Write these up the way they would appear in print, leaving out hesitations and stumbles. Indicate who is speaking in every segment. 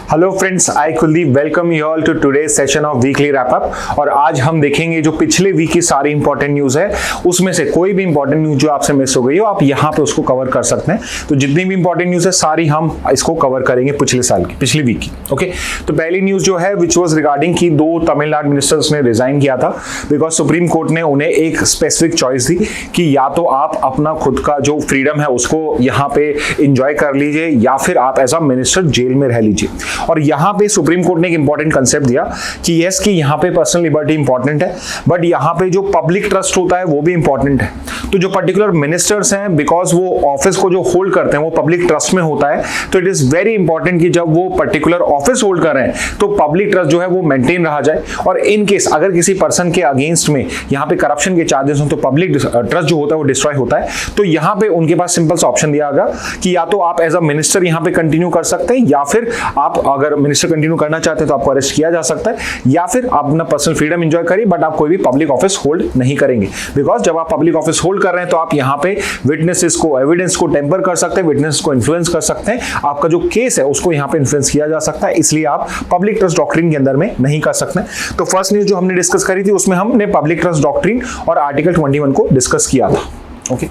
Speaker 1: Hello friends, I Kuldeep welcome you all to today's session of weekly wrap up. और आज हम देखेंगे जो पिछले वीक की सारी इंपॉर्टेंट न्यूज़ है, उसमें से कोई भी इंपॉर्टेंट न्यूज़ जो आपसे मिस हो गई हो आप यहाँ पे उसको कवर कर सकते हैं। तो जितनी भी इंपॉर्टेंट न्यूज़ है सारी हम इसको कवर करेंगे पिछले वीक की। ओके, तो पहली न्यूज़ जो है विच वॉज रिगार्डिंग कि 2 तमिलनाडु मिनिस्टर्स ने रिजाइन किया था बिकॉज सुप्रीम कोर्ट ने उन्हें एक स्पेसिफिक चॉइस दी कि या तो आप अपना खुद का जो फ्रीडम है उसको यहाँ पे इंजॉय कर लीजिए या फिर आप एज अ मिनिस्टर जेल में रह लीजिए। और यहाँ पे सुप्रीम कोर्ट ने एक इंपॉर्टेंट कंसेप्ट दिया कि यस कि यहाँ पे पर्सनल लिबर्टी इंपॉर्टेंट है बट यहाँ पे जो पब्लिक ट्रस्ट होता है वो भी इंपॉर्टेंट है। तो जो पर्टिकुलर मिनिस्टर्स हैं बिकॉज वो ऑफिस को जो होल्ड करते हैं वो पब्लिक ट्रस्ट में होता है, तो इट इज वेरी इंपॉर्टेंट कि जब वो पर्टिकुलर ऑफिस होल्ड कर रहे हैं तो पब्लिक ट्रस्ट जो है वो मेंटेन रहा जाए। और इन केस अगर किसी पर्सन के अगेंस्ट में यहाँ पे करप्शन के चार्जेस हो तो पब्लिक ट्रस्ट जो होता है वो डिस्ट्रॉय होता है। तो यहाँ पे उनके पास सिंपल सा ऑप्शन दिया गया कि या तो आप एज अ मिनिस्टर यहाँ पे कंटिन्यू कर सकते हैं या फिर आप अगर मिनिस्टर कंटिन्यू करना चाहते हैं तो आपको अरेस्ट किया जा सकता है या फिर आप अपना पर्सनल फ्रीडम एंजॉय करिए बट आप कोई भी पब्लिक ऑफिस होल्ड नहीं करेंगे। बिकॉज जब आप पब्लिक ऑफिस होल्ड कर रहे हैं तो आप यहाँ पे विटनेसेस को एविडेंस को टेम्पर कर सकते हैं, विटनेस को इन्फ्लुएंस कर सकते हैं, आपका जो केस है उसको यहाँ पे इन्फ्लुएंस किया जा सकता है, इसलिए आप पब्लिक ट्रस्ट डॉक्ट्रिन के अंदर में नहीं कर सकते। तो फर्स्ट न्यूज जो हमने डिस्कस करी थी उसमें हमने पब्लिक ट्रस्ट डॉक्ट्रिन और आर्टिकल 21 को डिस्कस किया था। ओके,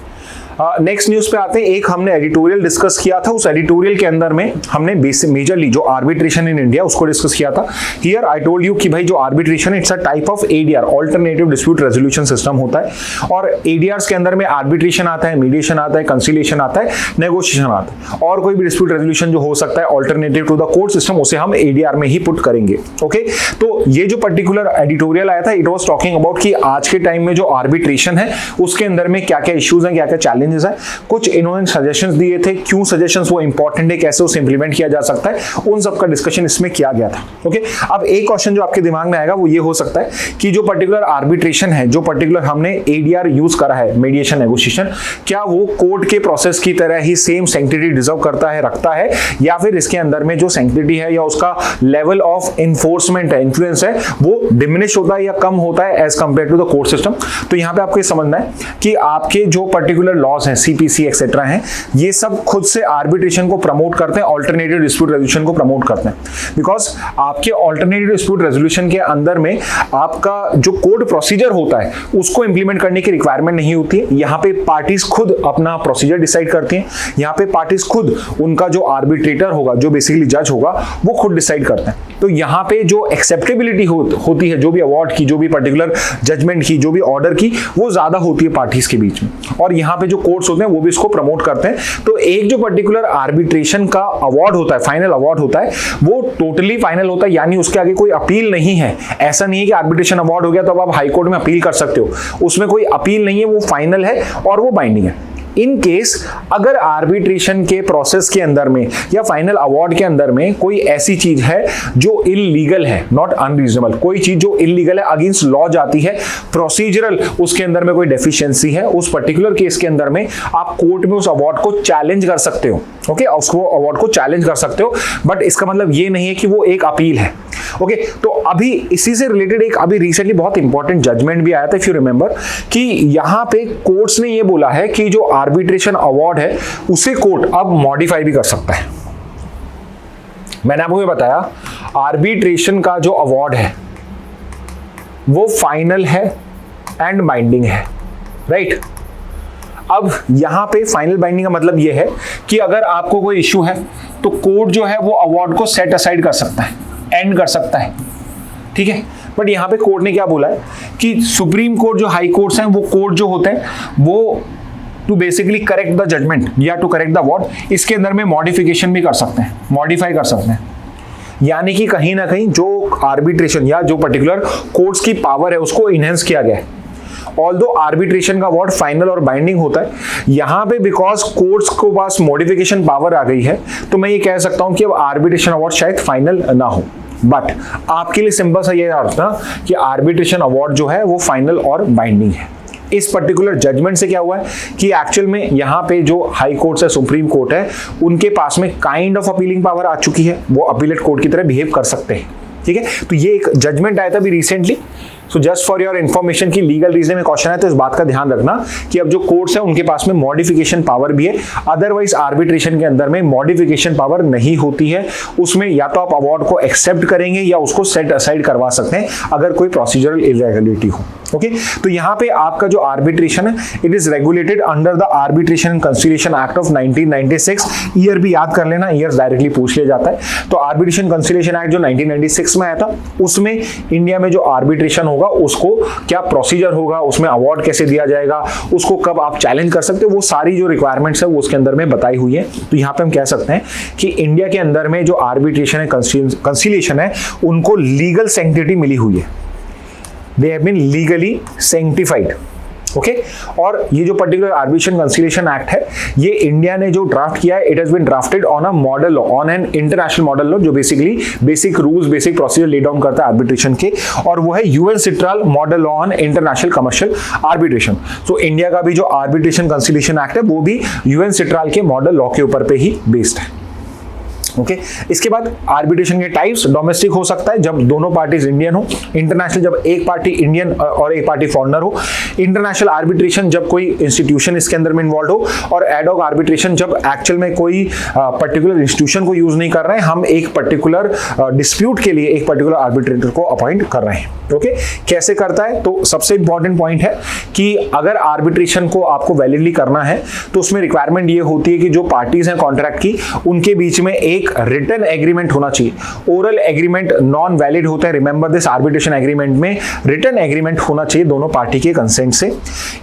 Speaker 1: नेक्स्ट न्यूज पे आते हैं। एक हमने एडिटोरियल डिस्कस किया था, उस एडिटोरियल के अंदर में हमने मेजरली जो आर्बिट्रेशन इन इंडिया उसको डिस्कस किया था। हियर आई टोल्ड यू कि भाई जो arbitration it's a type of ADR, alternative dispute resolution system होता है। और एडीआर्स के अंदर में आर्बिट्रेशन आता है, मीडिएशन आता है, कंसिलिएशन आता है, नेगोशिएशन आता है और कोई भी डिस्प्यूट रेजोल्यूशन जो हो सकता है alternative to the court system उसे हम एडीआर में ही पुट करेंगे। ओके, तो ये जो पर्टिकुलर एडिटोरियल आया था इट वाज टॉकिंग अबाउट कि आज के टाइम में जो आर्बिट्रेशन है उसके अंदर में क्या क्या इश्यूज हैं, क्या क्या चैलेंजेस है। कुछ इन्होंने सजेशंस दिए थे, क्यों सजेशंस वो इंपॉर्टेंट है, कैसे उसे इंप्लीमेंट किया जा सकता है, उन सब का डिस्कशन इसमें किया गया था। ओके, अब एक क्वेश्चन जो आपके दिमाग में आएगा वो ये हो सकता है कि जो पर्टिकुलर आर्बिट्रेशन है, जो पर्टिकुलर हमने एडीआर यूज करा है, मीडिएशन नेगोशिएशन, क्या वो कोर्ट के प्रोसेस की तरह ही सेम सैंक्टिटी डिजर्व करता है, रखता है, या फिर इसके अंदर में जो सैंक्टिटी है या उसका लेवल ऑफ इन्फोर्समेंट है, इन्फ्लुएंस है, वो डिमिनिश होता है या कम होता है as compare to the court system. तो यहाँ पे आपको ये समझना है कि आपके जो पर्टिकुलर लॉज हैं, सीपीसी एक्सेट्रा हैं, ये सब खुद से आर्बिट्रेशन को प्रमोट करते हैं, अल्टरनेटिव डिस्प्यूट रेजोल्यूशन को प्रमोट करते हैं। बिकॉज आपके अल्टरनेटिव डिस्प्यूट रेजोल्यूशन के अंदर में आपका जो कोर्ट प्रोसीजर होता है उसको इंप्लीमेंट करने की रिक्वायरमेंट नहीं होती है। यहाँ पे पार्टीज खुद अपना प्रोसीजर डिसाइड करती हैं, यहाँ पे पार्टीज खुद उनका जो आर्बिट्रेटर होगा, जो बेसिकली जज होगा, वो खुद डिसाइड करते हैं। तो यहाँ पे जो एक्सेप्टेबिलिटी होती है जो भी अवार्ड की, जो भी पर्टिकुलर जजमेंट की, जो भी ऑर्डर की, वो ज्यादा होती है पार्टीज के बीच में। और यहाँ पे जो कोर्ट्स होते हैं वो भी इसको प्रमोट करते हैं। तो एक जो पर्टिकुलर आर्बिट्रेशन का अवार्ड होता है, फाइनल अवार्ड होता है, वो टोटली फाइनल होता है, यानी उसके आगे कोई अपील नहीं है। ऐसा नहीं है कि आर्बिट्रेशन अवार्ड हो गया तो अब आप हाई कोर्ट में अपील कर सकते हो, उसमें कोई अपील नहीं है, वो फाइनल है और वो बाइंडिंग है। इन केस अगर आर्बिट्रेशन के प्रोसेस के अंदर में या फाइनल अवार्ड के अंदर में कोई ऐसी चीज है जो इलीगल है, नॉट अनरीजनेबल, कोई चीज जो इलीगल है, अगेंस्ट लॉ जाती है, प्रोसीजरल उसके अंदर में कोई डेफिशिएंसी है, उस पर्टिकुलर केस के अंदर में आप कोर्ट में उस अवार्ड को चैलेंज कर सकते हो। ओके, उसको अवार्ड को चैलेंज कर सकते हो, बट इसका मतलब ये नहीं है कि वो एक अपील है। ओके, तो अभी इसी से रिलेटेड एक अभी रिसेंटली बहुत इंपॉर्टेंट जजमेंट भी आया था, इफ यू रिमेंबर, कि यहां पे कोर्ट्स ने ये बोला है कि जो आर्बिट्रेशन अवार्ड है उसे कोर्ट अब मॉडिफाई भी कर सकता है। मैंने आपको ये बताया आर्बिट्रेशन का जो अवार्ड है वो फाइनल है एंड बाइंडिंग है, राइट? अब यहां पे फाइनल बाइंडिंग का मतलब यह है कि अगर आपको कोई इश्यू है तो कोर्ट जो है वो अवार्ड को सेट असाइड कर सकता है, एंड कर सकता है, ठीक है। बट यहां पे कोर्ट ने क्या बोला है कि सुप्रीम कोर्ट, जो हाई कोर्ट्स हैं, वो कोर्ट जो होते हैं वो to basically correct the judgment or to correct the award, इसके अंदर में मॉडिफिकेशन भी कर सकते हैं, मॉडिफाई कर सकते हैं। यानी कि कहीं ना कहीं जो आर्बिट्रेशन या जो पर्टिकुलर कोर्ट्स की पावर है उसको इनहेंस किया गया है। ऑल्दो आर्बिट्रेशन का अवार्ड फाइनल और बाइंडिंग होता है, यहाँ पे बिकॉज कोर्ट्स को पास मॉडिफिकेशन पावर आ गई है तो मैं ये कह सकता हूँ कि अब आर्बिट्रेशन अवार्ड शायद फाइनल ना हो। बट आपके लिए सिंपल सा ये अर्थ ना कि आर्बिट्रेशन अवार्ड जो है वो फाइनल और बाइंडिंग है। इस पर्टिकुलर जजमेंट से क्या हुआ है कि एक्चुअल में यहाँ पे जो हाई कोर्ट है, सुप्रीम कोर्ट है, उनके पास में काइंड ऑफ अपीलिंग पावर आ चुकी है, वो अपीलेट कोर्ट की तरह बिहेव कर सकते हैं, ठीक है। तो ये एक जजमेंट आया था अभी recently so just for your information की लीगल रीजन में क्वेश्चन है तो इस बात का ध्यान रखना कि अब जो कोर्ट्स है उनके पास में मॉडिफिकेशन पावर भी है, अदरवाइज आर्बिट्रेशन के अंदर में मॉडिफिकेशन पावर नहीं होती है। उसमें या तो आप अवार्ड को एक्सेप्ट करेंगे या उसको सेट असाइड करवा सकते हैं अगर कोई प्रोसीजरल इरेगुलरिटी हो। ओके, तो यहाँ पे आपका जो आर्बिट्रेशन है it is regulated under the arbitration and conciliation act of 1996। Year भी याद कर लेना, ईयर डायरेक्टली पूछ लिया जाता है। तो आर्बिट्रेशन कंसिलिएशन एक्ट जो 1996 में आया था उसमें इंडिया में जो आर्बिट्रेशन होगा उसको क्या प्रोसीजर होगा, उसमें अवार्ड कैसे दिया जाएगा, उसको कब आप चैलेंज कर सकते हो, वो सारी जो रिक्वायरमेंट्स है वो उसके अंदर में बताई हुई है। तो यहाँ पे हम कह सकते हैं कि इंडिया के अंदर में जो आर्बिट्रेशन है कंसिलिएशन है उनको लीगल सैंक्टिटी मिली हुई है, they have been legally sanctified। Okay, और ये जो पर्टिकुलर आर्बिट्रेशन कंसिलिएशन एक्ट है ये इंडिया ने जो ड्राफ्ट किया है it has been drafted on a model law, on an international model law जो basically basic rules basic procedure lay down करता है आर्बिट्रेशन के, और वो है UNCITRAL model law on international commercial arbitration. तो इंडिया का भी जो आर्बिट्रेशन कंसिलिएशन एक्ट है वो भी यूएन सिट्राल के मॉडल लॉ के ऊपर पे ही बेस्ड है। ओके, इसके बाद आर्बिट्रेशन के टाइप्स, डोमेस्टिक हो सकता है जब दोनों पार्टीज इंडियन हो, इंटरनेशनल जब एक पार्टी इंडियन और एक पार्टी फॉरेनर हो, इंटरनेशल आर्बिट्रेशन जब कोई इंस्टीट्यूशन इसके अंदर में इन्वॉल्व हो, और एडहॉक आर्बिट्रेशन जब एक्चुअल में कोई पर्टिकुलर इंस्टीट्यूशन को यूज नहीं कर रहे हैं, हम एक पर्टिकुलर डिस्प्यूट के लिए एक पर्टिकुलर आर्बिट्रेटर को अपॉइंट कर रहे हैं। ओके, कैसे करता है, तो सबसे इंपॉर्टेंट पॉइंट है कि अगर आर्बिट्रेशन को आपको वैलिडली करना है तो उसमें रिक्वायरमेंट ये होती है कि जो पार्टीज हैं कॉन्ट्रैक्ट की उनके बीच में एक रिटन एग्रीमेंट होना चाहिए। ओरल एग्रीमेंट नॉन वैलिड होता है, रिमेंबर दिस, आर्बिट्रेशन एग्रीमेंट में रिटन एग्रीमेंट होना चाहिए दोनों पार्टी के कंसेंट से।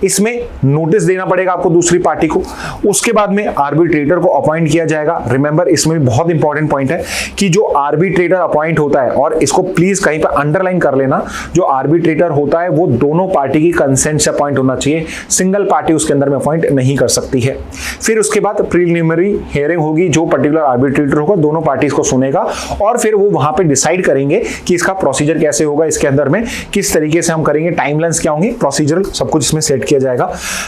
Speaker 1: इसमें नोटिस देना पड़ेगा आपको दूसरी पार्टी को, उसके बाद में आर्बिट्रेटर को अपॉइंट किया जाएगा। रिमेंबर इसमें भी बहुत इंपॉर्टेंट पॉइंट है कि जो आर्बिट्रेटर अपॉइंट होता है, और इसको प्लीज कहीं पर अंडरलाइन कर लेना, जो आर्बिट्रेटर होता है वो दोनों पार्टी की कंसेंट से अपॉइंट होना चाहिए, सिंगल पार्टी उसके अंदर में अपॉइंट नहीं कर सकती है। फिर उसके बाद प्रीलिमिनरी हियरिंग होगी, जो पर्टिकुलर आर्बिट्रेटर होगा दोनों पार्टीज को सुनेगा और फिर वो वहां पे डिसाइड करेंगे कि इसका प्रोसीजर कैसे होगा, इसके अंदर में किस तरीके से हम करेंगे, टाइमलाइंस क्या होंगी, प्रोसीजर सब कुछ इसमें सेट किया जाएगा।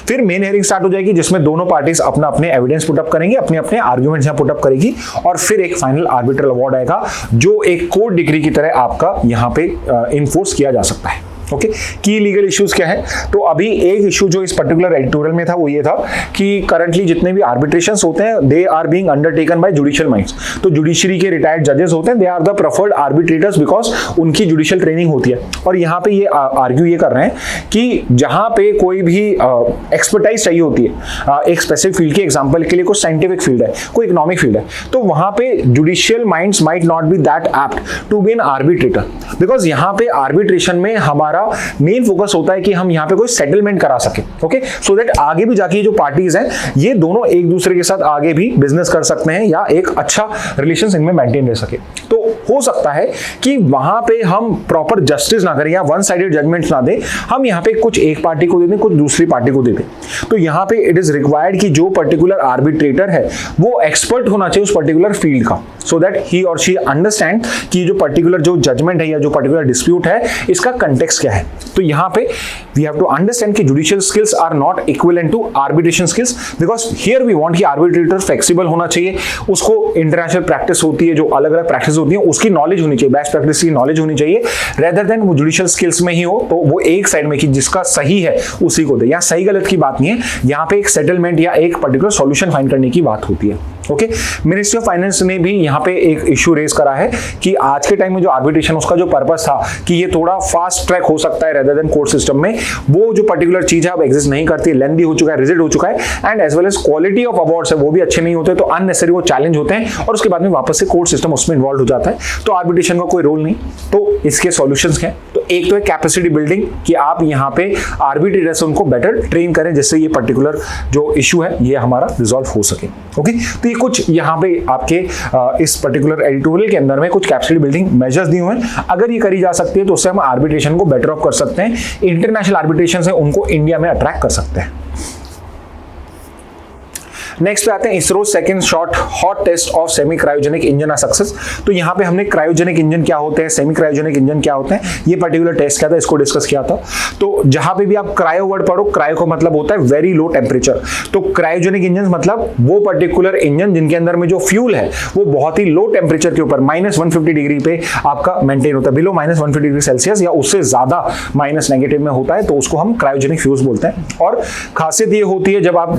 Speaker 1: फिर मेन हियरिंग स्टार्ट हो जाएगी जिसमें दोनों पार्टीज अपना अपने एविडेंस पुटअप करेंगे, अपने अपने आर्ग्यूमेंट्स यहां पुटअप करेगी, और फिर एक फाइनल आर्बिट्रल अवार्ड आएगा जो एक कोर्ट डिग्री की तरह आपका यहां पे इन्फोर्स किया जा सकता है। ओके, की लीगल इश्यूज क्या है, तो अभी एक इशू जो इस पर्टिकुलर एडिटोरियल में था वो ये था कि करंटली जितने भी आर्बिट्रेशंस होते हैं they are being undertaken by judicial minds. तो जुडिशरी के रिटायर्ड जजेस होते हैं, they are the preferred arbitrators because उनकी जुडिशियल ट्रेनिंग होती है। और यहाँ पे ये आर्ग्यू ये कर रहे हैं कि जहाँ पे कोई भी एक्सपर्टाइज चाहिए होती है एक स्पेसिफिक फील्ड की, एग्जाम्पल के लिए कोई साइंटिफिक फील्ड है, कोई इकोनॉमिक फील्ड है, तो वहाँ पे judicial minds might not be that apt to be an arbitrator, because यहाँ पे आर्बिट्रेशन में हमारा मेन फोकस होता है कि हम यहां पे कोई सेटलमेंट करा सके। ओके, सो दैट आगे भी जाके जो पार्टीज हैं ये दोनों एक दूसरे के साथ आगे भी बिजनेस कर सकते हैं या एक अच्छा रिलेशंस इनमें मेंटेन रह सके। तो हो सकता है कि वहां पे हम प्रॉपर जस्टिस ना करें या वन साइडेड जजमेंट्स ना दें, हम यहां पे कुछ एक पार्टी को दे दें, कुछ दूसरी पार्टी को दे दें। तो यहां पे इट इज रिक्वायर्ड कि जो पर्टिकुलर आर्बिट्रेटर है वो एक्सपर्ट होना चाहिए उस पर्टिकुलर फील्ड का, सो दैट ही और शी अंडरस्टैंड कि जो पर्टिकुलर जो जजमेंट है या जो पर्टिकुलर डिस्प्यूट है इसका कंटेक्स्ट क्या है। तो यहाँ पे वी हैव टू अंडरस्टैंड कि judicial skills are not equivalent to arbitration skills, because here we want कि आर्बिट्रेटर फ्लेक्सिबल होना चाहिए, उसको इंटरनेशनल प्रैक्टिस होती है, जो अलग अलग प्रैक्टिस होती है उसकी नॉलेज होनी चाहिए, बेस्ट प्रैक्टिस की नॉलेज होनी चाहिए, रेदर देन वो जुडिशियल स्किल्स में ही हो तो वो एक साइड में कि जिसका सही है उसी को दे। यहाँ सही गलत की बात नहीं है, यहाँ पे एक सेटलमेंट या एक पर्टिकुलर सॉल्यूशन फाइंड करने की बात होती है। ओके, मिनिस्ट्री ऑफ फाइनेंस ने भी यहाँ पे एक इशू रेज करा है कि आज के टाइम में जो आर्बिट्रेशन उसका जो पर्पस था कि ये थोड़ा फास्ट ट्रैक हो सकता है रेदर देन कोर्ट सिस्टम में, वो जो पर्टिकुलर चीज है अब एग्जिस्ट नहीं करती, लेंथी हो चुका है, रिजिड हो चुका है, and as well as quality of awards है वो भी अच्छे नहीं होते, तो अननेसेसरी वो चैलेंज होते हैं और उसके बाद में वापस से कोर्ट सिस्टम उसमें इन्वॉल्व हो जाता है, तो आर्बिट्रेशन का कोई रोल नहीं। तो इसके सॉल्यूशंस क्या है, तो एक तो है कैपेसिटी बिल्डिंग कि आप यहाँ पे आर्बिट्रेटर्स उनको बेटर ट्रेन करें जिससे ये पर्टिकुलर जो इशू है ये हमारा रिजॉल्व हो सके। ओके, तो ये कुछ यहाँ पे आपके इस पर्टिकुलर एडिटोरियल के अंदर में कुछ कैपेसिटी बिल्डिंग मेजर्स दिए हुए हैं, अगर ये करी जा सकती है तो उससे हम आर्बिट्रेशन को बेटर ऑफ कर सकते हैं, इंटरनेशनल आर्बिट्रेशन से उनको इंडिया में अट्रैक्ट कर सकते हैं। नेक्स्ट पे आते हैं ISRO second shot hot test of semi cryogenic engine success. तो यहाँ पे हमने क्रायोजेनिक इंजन क्या होते हैं, सेमी क्रायोजेनिक इंजन क्या होते हैं, ये पर्टिकुलर टेस्ट क्या था, इसको डिस्कस किया था। तो जहां पे भी आप क्रायो वर्ड पढ़ो, क्रायो का मतलब होता है वेरी लो टेम्परेचर। तो क्रायोजेनिक इंजन मतलब वो पर्टिकुलर इंजन जिनके अंदर में जो फ्यूल है वो बहुत ही लो टेम्परेचर के ऊपर -150 डिग्री पे आपका मेंटेन होता है, बिलो -150 डिग्री सेल्सियस या उससे ज्यादा माइनस नेगेटिव में होता है, तो उसको हम क्रायोजेनिक फ्यूल्स बोलते हैं। और खासियत ये होती है जब आप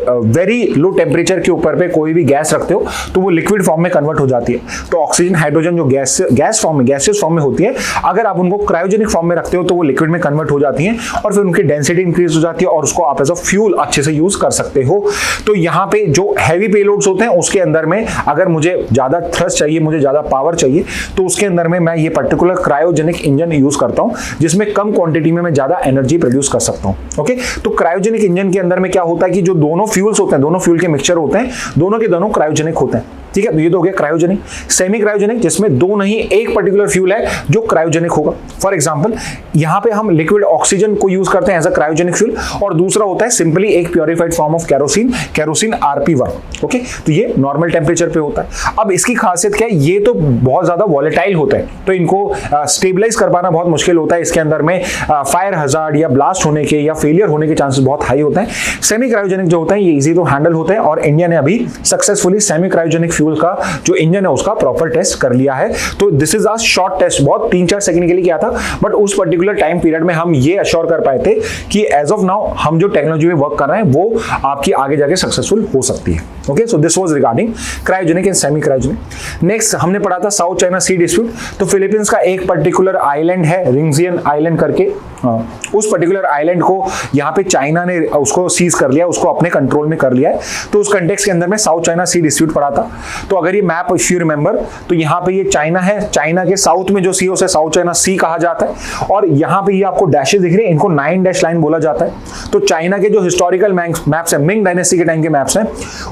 Speaker 1: वेरी लो टेम्परेचर के ऊपर पे कोई भी गैस रखते हो तो वो लिक्विड फॉर्म में कन्वर्ट हो जाती है। तो ऑक्सीजन हाइड्रोजन जो गैस फॉर्म में, गैसियस फॉर्म में होती है, अगर आप उनको क्रायोजेनिक फॉर्म में रखते हो तो वो लिक्विड में कन्वर्ट हो जाती है और फिर उनकी डेंसिटी इंक्रीज हो जाती है और उसको आप एज अ फ्यूल अच्छे से यूज कर सकते हो। तो यहाँ पे जो हैवी पेलोड्स होते हैं उसके अंदर में अगर मुझे ज्यादा थ्रस्ट चाहिए, मुझे ज्यादा पावर चाहिए, तो उसके अंदर में मैं ये पर्टिकुलर क्रायोजेनिक इंजन यूज करता हूं जिसमें कम क्वांटिटी में मैं ज्यादा एनर्जी प्रोड्यूस कर सकता हूं। ओके, तो क्रायोजेनिक इंजन के अंदर में क्या होता है कि जो दोनों फ्यूल्स होते हैं, दोनों फ्यूल के मिक्सचर होते हैं, दोनों के दोनों क्रायोजेनिक होते हैं। ठीक है, तो ये तो हो गया क्रायोजेनिक। सेमी क्रायोजेनिक जिसमें दो नहीं एक पर्टिकुलर फ्यूल है जो क्रायोजेनिक होगा। फॉर एग्जांपल यहां पे हम लिक्विड ऑक्सीजन को यूज करते हैं एज अ क्रायोजेनिक फ्यूल, और दूसरा होता है सिंपली एक purified form of kerosene RP1। Okay, तो ये नॉर्मल टेम्परेचर पे होता है। अब इसकी खासियत क्या है, ये तो बहुत ज्यादा वॉलेटाइल होता है, तो इनको स्टेबलाइज कर पाना बहुत मुश्किल होता है। इसके अंदर में फायर हजार्ड या ब्लास्ट होने के या फेलियर होने के चांसेस बहुत हाई होते हैं। सेमी क्रायोजेनिक जो होता है ये इजी टू हैंडल होते हैं और इंडिया ने अभी सक्सेसफुली सेमी क्रायोजेनिक फ्यूल का जो इंजन है उसका प्रॉपर टेस्ट कर लिया है। तो this is a short test, बहुत 3-4 सेकंड के लिए किया था, बट उस पर्टिकुलर टाइम पीरियड में हम ये अश्योर कर पाए थे कि एज ऑफ नाउ हम जो टेक्नोलॉजी में वर्क कर रहे हैं वो आपकी आगे जाके सक्सेसफुल हो सकती है। Okay, so this was regarding cryogenic and semi cryogenic. Next हमने पढ़ा था साउथ चाइना सी डिस्प्यूट। तो फिलीपींस का एक पर्टिकुलर आइलैंड है, रिंगजियन आइलैंड करके, उस पर्टिकुलर आइलैंड को यहाँ पे चाइना ने उसको सीज कर लिया, उसको अपने कंट्रोल में कर लिया है। तो उस कंटेक्स्ट के अंदर में साउथ चाइना सी डिस्प्यूट पड़ा था। तो अगर ये मैप इफ यू रिमेंबर, तो यहाँ पे ये चाइना है, चाइना के साउथ में जो सी है उसे साउथ चाइना सी कहा जाता है, और यहाँ पे ये आपको डैशेस दिख रहे हैं, इनको 9 डैश लाइन बोला जाता है। तो चाइना के जो हिस्टोरिकल मैप्स है, मिंग डायनेस्टी के टाइम के मैप्स हैं,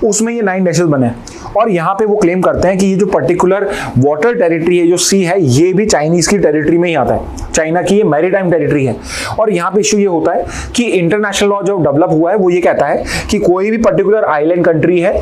Speaker 1: उसमें ये 9 डैशेस बने हैं। और यहाँ पे वो क्लेम करते हैं कि ये जो पर्टिकुलर वाटर टेरिटरी है, जो सी है, ये भी चाइनीज की टेरिटरी में ही आता है। चाइना की ये मैरीटाइम टेरिटरी है। और यहाँ पे इश्यू ये होता है कि इंटरनेशनल लॉ जो डेवलप हुआ है वो ये कहता है कि कोई भी पर्टिकुलर आइलैंड कंट्री है,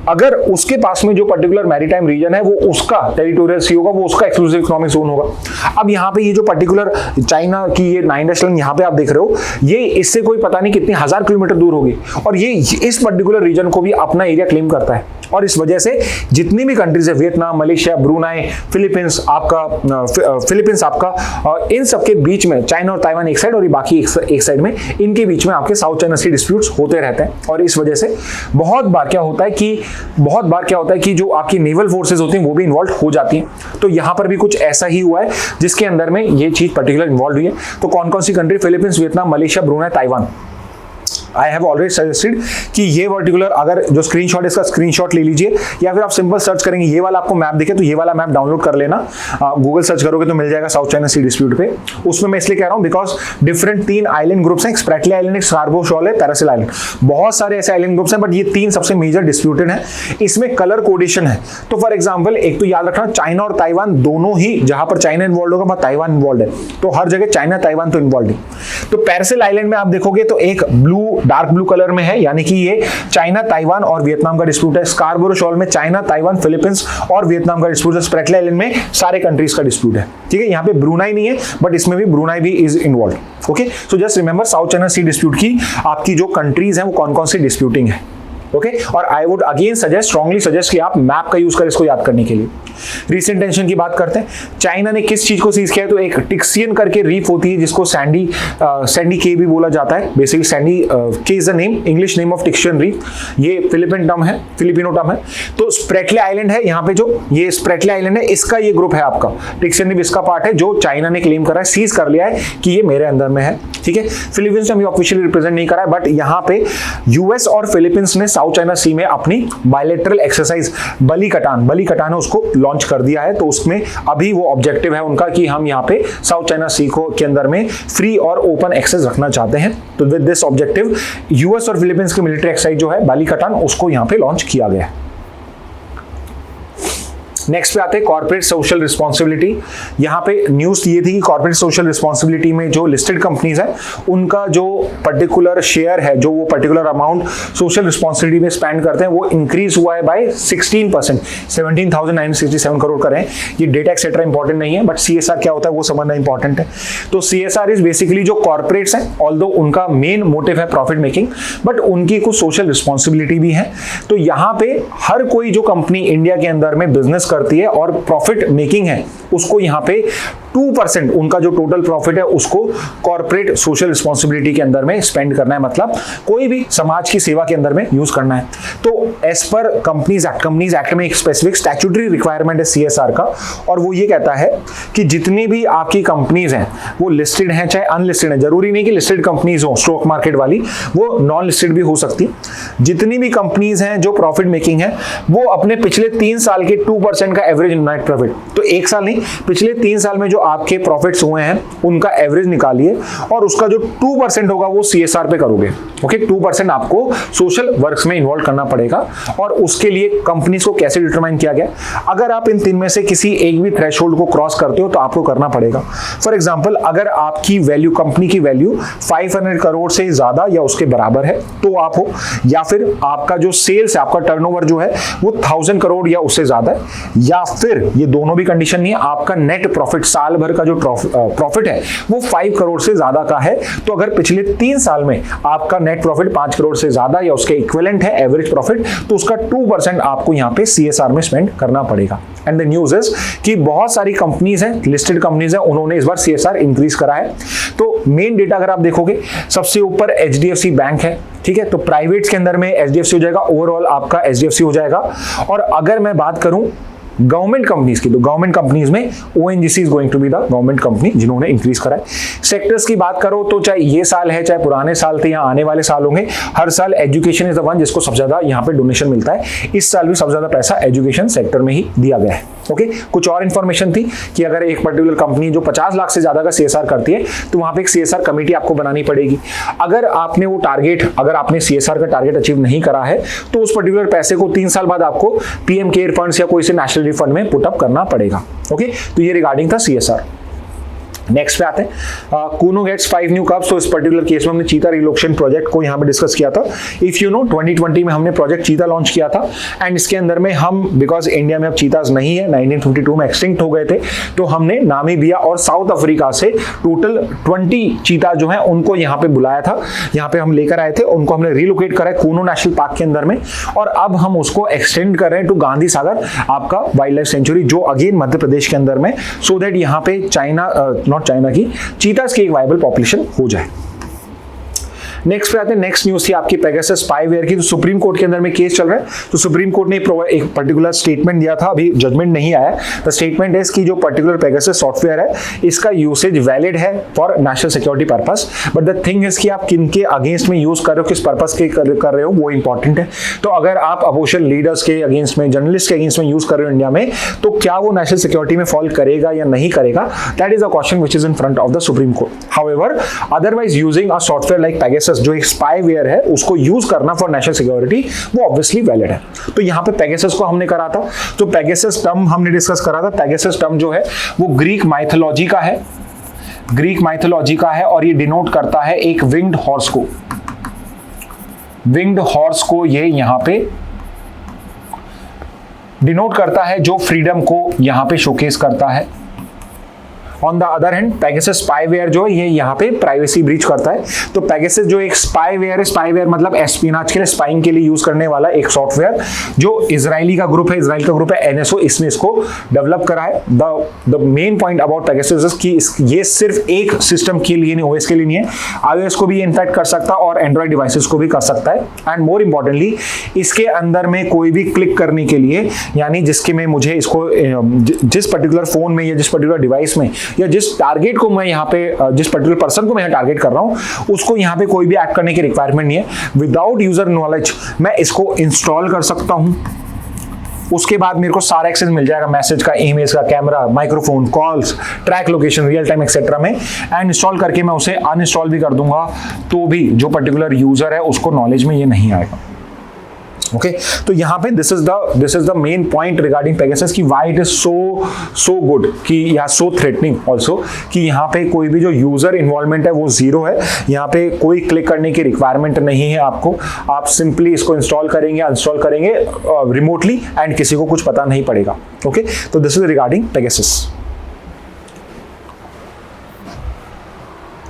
Speaker 1: अगर उसके पास में जो पर्टिकुलर मैरीटाइम रीजन है वो उसका टेरिटोरियल सी होगा, वो उसका एक्सक्लूसिव इकोनॉमिक जोन होगा। अब यहाँ पे ये जो पर्टिकुलर चाइना की ये 9 डैश लाइन यहाँ पे आप देख रहे हो, ये इससे कोई पता नहीं कितनी 1000 किलोमीटर दूर होगी, और ये इस पर्टिकुलर रीजन को भी अपना एरिया क्लेम करता है। और इस वजह से जितनी भी कंट्रीज है, वियतनाम, मलेशिया, ब्रुनाई, फिलीपींस आपका, इन सबके बीच में चाइना और ताइवान एक साइड और ये बाकी एक साइड में, इनके बीच में आपके साउथ चाइना सी डिस्प्यूट्स होते रहते हैं। और इस वजह से बहुत बार क्या होता है कि जो आपकी नेवल फोर्सेस होती हैं वो भी इन्वॉल्व हो जाती हैं। तो यहाँ पर भी कुछ ऐसा ही हुआ है जिसके अंदर में ये चीज पर्टिकुलर इन्वॉल्व हुई है। तो कौन कौन सी country, Philippines, Vietnam, Malaysia, Brunei, Taiwan. I have already suggested कि ये पर्टिकुलर, अगर जो स्क्रीनशॉट है इसका स्क्रीनशॉट ले लीजिए, या फिर आप सिंपल सर्च करेंगे, ये वाला आपको मैप दिखे तो ये वाला मैप डाउनलोड कर लेना, गूगल सर्च करोगे तो मिल जाएगा साउथ चाइना सी डिस्प्यूट पे। उसमें मैं इसलिए कह रहा हूँ बिकॉज डिफरेंट 3 आइलैंड ग्रुप्स हैं, स्प्रैटली आइलैंड, स्कार्बो शॉल है, पैरासिल आइलैंड, बहुत सारे ऐसे आइलैंड ग्रुप्स हैं, बट ये 3 सबसे मेजर डिस्प्यूटेड है। इसमें कलर कोडिशन है। तो फॉर एग्जाम्पल एक तो याद रखना, चाइना और ताइवान दोनों ही, जहां पर चाइना इन्वॉल्व होगा वहां ताइवान इन्वॉल्व है, तो हर जगह चाइना ताइवान तो इन्वॉल्व है। तो पैरासिल आइलैंड में आप देखोगे तो एक ब्लू, डार्क ब्लू कलर में है, यानी कि ये चाइना, ताइवान और वियतनाम का डिस्प्यूट है। स्कार्बोरो शॉल में चाइना, ताइवान, फिलीपींस और वियतनाम का डिस्प्यूट है। स्प्रैटली आइलैंड में सारे कंट्रीज का डिस्प्यूट है। ठीक है, यहाँ पे ब्रुनाई नहीं है, बट इसमें भी ब्रुनाई भी is involve. Okay, so just remember South China Sea dispute की आपकी जो कंट्रीज हैं वो कौन कौन सी डिस्प्यूटिंग है। ओके, और I would again strongly suggest कि आप मैप का यूज करें इसको याद करने के लिए। रीसेंट टेंशन की बात करते हैं, चाइना ने किस चीज को सीज किया है, तो एक टिक्सियन करके रीफ होती है जिसको सैंडी के भी बोला जाता है। बेसिकली सैंडी के is the name, English name of Tiexian reef, ये फिलिपिनो टर्म है। तो स्प्रैटली आइलैंड है, यहाँ पे जो ये स्प्रैटली आइलैंड है, इसका ये ग्रुप है आपका, टिक्सियन रीफ इसका पार्ट है, जो चाइना ने क्लेम करा है, सीज कर लिया है कि ये मेरे अंदर में है। ठीक है, फिलीपींस ने ऑफिशियली रिप्रेजेंट नहीं करा है, बट यहाँ पे यूएस और फिलीपींस ने साउथ चाइना सी में अपनी बायलैटरल एक्सरसाइज बली कटान है उसको लॉन्च कर दिया है। तो उसमें अभी वो ऑब्जेक्टिव है उनका कि हम यहाँ पे साउथ चाइना सी को के अंदर में फ्री और ओपन एक्सेस रखना चाहते हैं। तो विद दिस ऑब्जेक्टिव यूएस और फिलीपींस की मिलिट्री एक्सरसाइज जो है बाली कटान, उसको यहाँ पे लॉन्च किया गया है। नेक्स्ट पे आते हैं कॉर्पोरेट सोशल रिस्पॉन्सिबिलिटी। यहाँ पे न्यूज ये थी कि कॉर्पोरेट सोशल रिस्पॉन्सिबिलिटी में जो लिस्टेड कंपनीज है उनका जो पर्टिकुलर शेयर है, जो वो पर्टिकुलर अमाउंट सोशल रिस्पॉन्सिबिलिटी में स्पेंड करते हैं, वो इंक्रीज हुआ है बाय 16%, 17,967 करोड़ करें। ये डेटा एक्सेट्रा इंपॉर्टेंट नहीं है, बट CSR क्या होता है वो समझना इंपॉर्टेंट है। तो CSR इज बेसिकली जो कॉर्पोरेट्स हैं, ऑल्दो उनका मेन मोटिव है प्रॉफिट मेकिंग, बट उनकी कुछ सोशल रिस्पॉन्सिबिलिटी भी है। तो यहाँ पे हर कोई जो कंपनी इंडिया के अंदर में बिजनेस करती है और प्रॉफिट मेकिंग है, उसको यहाँ पे 2% उनका जो टोटल प्रॉफिट है उसको कॉर्पोरेट सोशल रिस्पॉन्सिबिलिटी के अंदर में स्पेंड करना है, मतलब कोई भी समाज की सेवा के अंदर में यूज करना है। तो एज पर कंपनीज एक्ट में एक स्पेसिफिक स्टैट्यूटरी रिक्वायरमेंट है CSR का, और वो ये कहता है कि जितनी भी आपकी कंपनीज हैं वो लिस्टेड हैं चाहे अनलिस्टेड है, जरूरी नहीं कि लिस्टेड कंपनीज हो स्टॉक मार्केट वाली, वो नॉन लिस्टेड भी हो सकती। जितनी भी कंपनीज हैं जो प्रॉफिट मेकिंग है वो अपने पिछले 3 साल के 2% का एवरेज नेट प्रॉफिट, तो 1 साल नहीं, पिछले 3 साल में जो आपके प्रॉफिट्स हुए हैं उनका एवरेज निकालिए और उसका जो 2% होगा वो CSR पे करोगे। ओके, 2% आपको सोशल वर्क्स में इन्वॉल्व करना पड़ेगा। और उसके लिए कंपनीज को कैसे डिटरमाइन किया गया, अगर आप इन 3 में से किसी एक भी थ्रेशोल्ड को क्रॉस करते हो तो आपको करना पड़ेगा। फॉर एग्जांपल, अगर आपकी वैल्यू, कंपनी की वैल्यू 500 करोड़ से ज्यादा या उसके बराबर है तो आप हो, या फिर आपका जो सेल्स है, आपका टर्नओवर जो है वो 1000 करोड़ या उससे ज्यादा है, या फिर ये दोनों भी कंडीशन नहीं है, आपका नेट प्रॉफिट साल भर का जो प्रॉफिट है वो 5 करोड़ से ज्यादा का है। तो अगर पिछले 3 साल में आपका नेट प्रॉफिट 5 करोड़ से ज्यादा या उसके इक्विवेलेंट है एवरेज प्रॉफिट, तो उसका 2% आपको यहाँ पे CSR में स्पेंड करना पड़ेगा। एंड द न्यूज इज कि बहुत सारी कंपनीज हैं, लिस्टेड कंपनीज हैं, उन्होंने इस बार CSR इंक्रीज करा है। तो मेन डेटा अगर आप देखोगे, सबसे ऊपर HDFC बैंक है, ठीक है, तो प्राइवेट्स के अंदर में HDFC हो जाएगा, ओवरऑल आपका HDFC हो जाएगा। और अगर मैं बात करूं गवर्नमेंट कंपनीज की, तो गवर्नमेंट कंपनीज में ONGC is going to be the government company जिन्होंने इंक्रीज करा है। सेक्टर्स की बात करो तो चाहे ये साल है चाहे पुराने साल थे या आने वाले साल होंगे, हर साल एजुकेशन इज द वन जिसको सबसे ज्यादा यहाँ पे डोनेशन मिलता है। इस साल भी सबसे ज्यादा पैसा एजुकेशन सेक्टर में ही दिया गया है। ओके, कुछ और इंफॉर्मेशन थी कि अगर एक पर्टिकुलर कंपनी जो 50 लाख से ज्यादा का CSR करती है तो वहां पे एक CSR कमेटी आपको बनानी पड़ेगी। अगर आपने वो टारगेट, अगर आपने CSR का टारगेट अचीव नहीं करा है तो उस पर्टिकुलर पैसे को 3 साल बाद आपको PM केयर फंड्स या कोई से नेशनल फंड में पुट अप करना पड़ेगा। ओके, तो ये रिगार्डिंग था CSR। नेक्स्ट पे आते हैं कूनो गेट्स 5 न्यू कप्स। तो इस पर्टिकुलर केस में हमने चीता रिलोकेशन प्रोजेक्ट को यहाँ पे डिस्कस किया था। इफ यू नो 2020 में हमने प्रोजेक्ट चीता लॉन्च किया था, एंड इसके अंदर में हम, बिकॉज इंडिया में अब चीताज नहीं है, 1952 में एक्सटिंक्ट हो गए थे, तो हमने नामीबिया और साउथ अफ्रीका से टोटल 20 चीता जो है उनको यहाँ पे बुलाया था, यहाँ पे हम लेकर आए थे, उनको हमने रिलोकेट करा है कूनो नेशनल पार्क के अंदर में, और अब हम उसको एक्सटेंड कर रहे हैं टू गांधी सागर आपका वाइल्ड लाइफ सेंचुरी, जो अगेन मध्य प्रदेश के अंदर में, सो दैट यहाँ पे चाइना की चीतास की एक वायबल पॉपुलेशन हो जाए। नेक्स्ट पे आते हैं, नेक्स्ट न्यूज थी आपकी पेगासस स्पाईवेयर की। तो सुप्रीम कोर्ट के अंदर में केस चल रहा है, तो सुप्रीम कोर्ट ने एक पर्टिकुलर स्टेटमेंट दिया था, अभी जजमेंट नहीं आया। द स्टेटमेंट है कि जो पर्टिकुलर पेगासस सॉफ्टवेयर है इसका यूसेज वैलिड है for national security purpose, but the thing is कि आप किन के अगेंस्ट में यूज कर रहे हो, किस पर्पस के कर रहे हो, वो इंपॉर्टेंट है। तो अगर आप अपोजिशन लीडर्स के अगेंस्ट में, जर्नलिस्ट के अगेंस्ट में यूज कर रहे हो इंडिया में, तो क्या वो नेशनल सिक्योरिटी में फॉल करेगा या नहीं करेगा? That is a question which is in front of the supreme court. However, otherwise using a software like Pegasus जो एक स्पाईवेयर है उसको यूज करना फॉर नेशनल सिक्योरिटी, वो ऑब्वियसली वैलिड है। तो यहाँ पे पेगासस को हमने करा था, तो पेगासस टर्म हमने डिस्कस करा था। पेगासस टर्म जो है वो ग्रीक माइथोलॉजी का है, ग्रीक माइथोलॉजी का है, और ये डिनोट करता है एक विंग्ड हॉर्स को, विंग्ड हॉर्स को ये यहाँ पे डिनोट करता है जो फ्रीडम को यहाँ पे शोकेस करता है। On the other hand Pegasus spyware जो है ये यहाँ पे प्राइवेसी ब्रीच करता है। तो पेगासस जो एक स्पाईवेयर है, स्पाईवेयर मतलब एस्पिनाज के लिए, स्पाइंग के लिए यूज करने वाला एक सॉफ्टवेयर, जो इजरायली का ग्रुप है, इजराइल का ग्रुप है NSO, इसने इसको डेवलप करा है। The main point about Pegasus is कि ये सिर्फ एक सिस्टम के लिए नहीं, OS के लिए नहीं है, iOS को भी इनफैक्ट कर सकता है और एंड्रॉइड डिवाइसेस को भी कर सकता है। एंड मोर इंपॉर्टेंटली इसके अंदर में कोई भी क्लिक करने के लिए, यानी जिसके में मुझे इसको जिस पर्टिकुलर फोन में या जिस पर्टिकुलर डिवाइस में या जिस टारगेट को मैं यहाँ पे, जिस पर्टिकुलर पर्सन को मैं टारगेट कर रहा हूँ, उसको यहाँ पे कोई भी एक्ट करने की रिक्वायरमेंट नहीं है। विदाउट यूजर नॉलेज मैं इसको इंस्टॉल कर सकता हूँ, उसके बाद मेरे को सारा एक्सेस मिल जाएगा, मैसेज का, ईमेल्स का, camera, microphone, calls, track location, real time etcetera में, एंड इंस्टॉल करके मैं उसे अनइंस्टॉल भी कर दूंगा, तो भी जो पर्टिकुलर यूजर है उसको नॉलेज में ये नहीं आएगा। ओके तो यहाँ पे this is the main point regarding Pegasus कि why it is so good कि या सो थ्रेटनिंग ऑल्सो कि यहाँ पे कोई भी जो यूजर इन्वॉल्वमेंट है वो जीरो है। यहाँ पे कोई क्लिक करने की रिक्वायरमेंट नहीं है आपको, आप सिंपली इसको इंस्टॉल करेंगे अनइंस्टॉल करेंगे रिमोटली एंड किसी को कुछ पता नहीं पड़ेगा। ओके तो this is regarding Pegasus.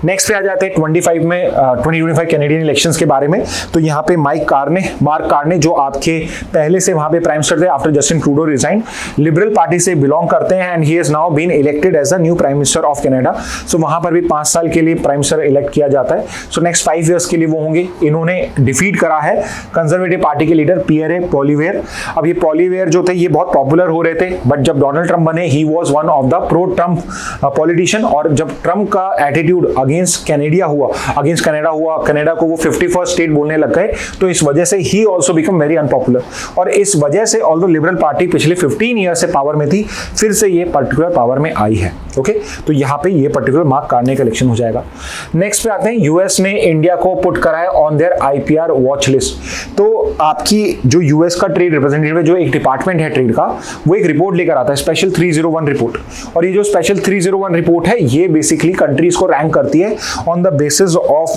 Speaker 1: Next पे आ जाते हैं 2025 कैनेडियन इलेक्शंस के बारे में। तो यहाँ पे मार्क कार्ने जो आपके पहले से वहां पे प्राइम मिनिस्टर थे after Justin Trudeau resign, liberal party से बिलोंग करते हैं and he has now been elected as the new prime minister of Canada. So वहां पर भी 5 साल के लिए प्राइम मिनिस्टर इलेक्ट किया जाता है। सो नेक्स्ट 5 ईयर्स के लिए वो होंगे। इन्होंने डिफीट करा है कंजर्वेटिव पार्टी के लीडर पियरे पॉलिवेयर। अब ये पॉलिवेयर जो थे ये बहुत पॉपुलर हो रहे थे, बट जब डोनाल्ड ट्रंप बने he was one of the pro Trump politician, और जब ट्रंप का एटीट्यूड अगेंस्ट कनाडा हुआ, कनाडा को वो 51st स्टेट बोलने लग गए, तो इस वजह से he also become very unpopular. और इस वजह से ऑल्दो लिबरल पार्टी पिछले 15 ईयर से पावर में थी, फिर से ये पर्टिकुलर पावर में आई है। ओके तो यहाँ पे ये पर्टिकुलर मार्क कार्ने का इलेक्शन हो जाएगा। नेक्स्ट पे आते हैं, यूएस ने इंडिया को पुट करा है on their IPR watch list. तो आपकी जो यूएस का ट्रेड रिप्रेजेंटेटिव है, जो एक डिपार्टमेंट है ट्रेड का, वो एक रिपोर्ट लेकर आता है, स्पेशल 301 रिपोर्ट। और ये जो स्पेशल 301 रिपोर्ट है ये बेसिकली कंट्रीज को रैंक करती है on the basis of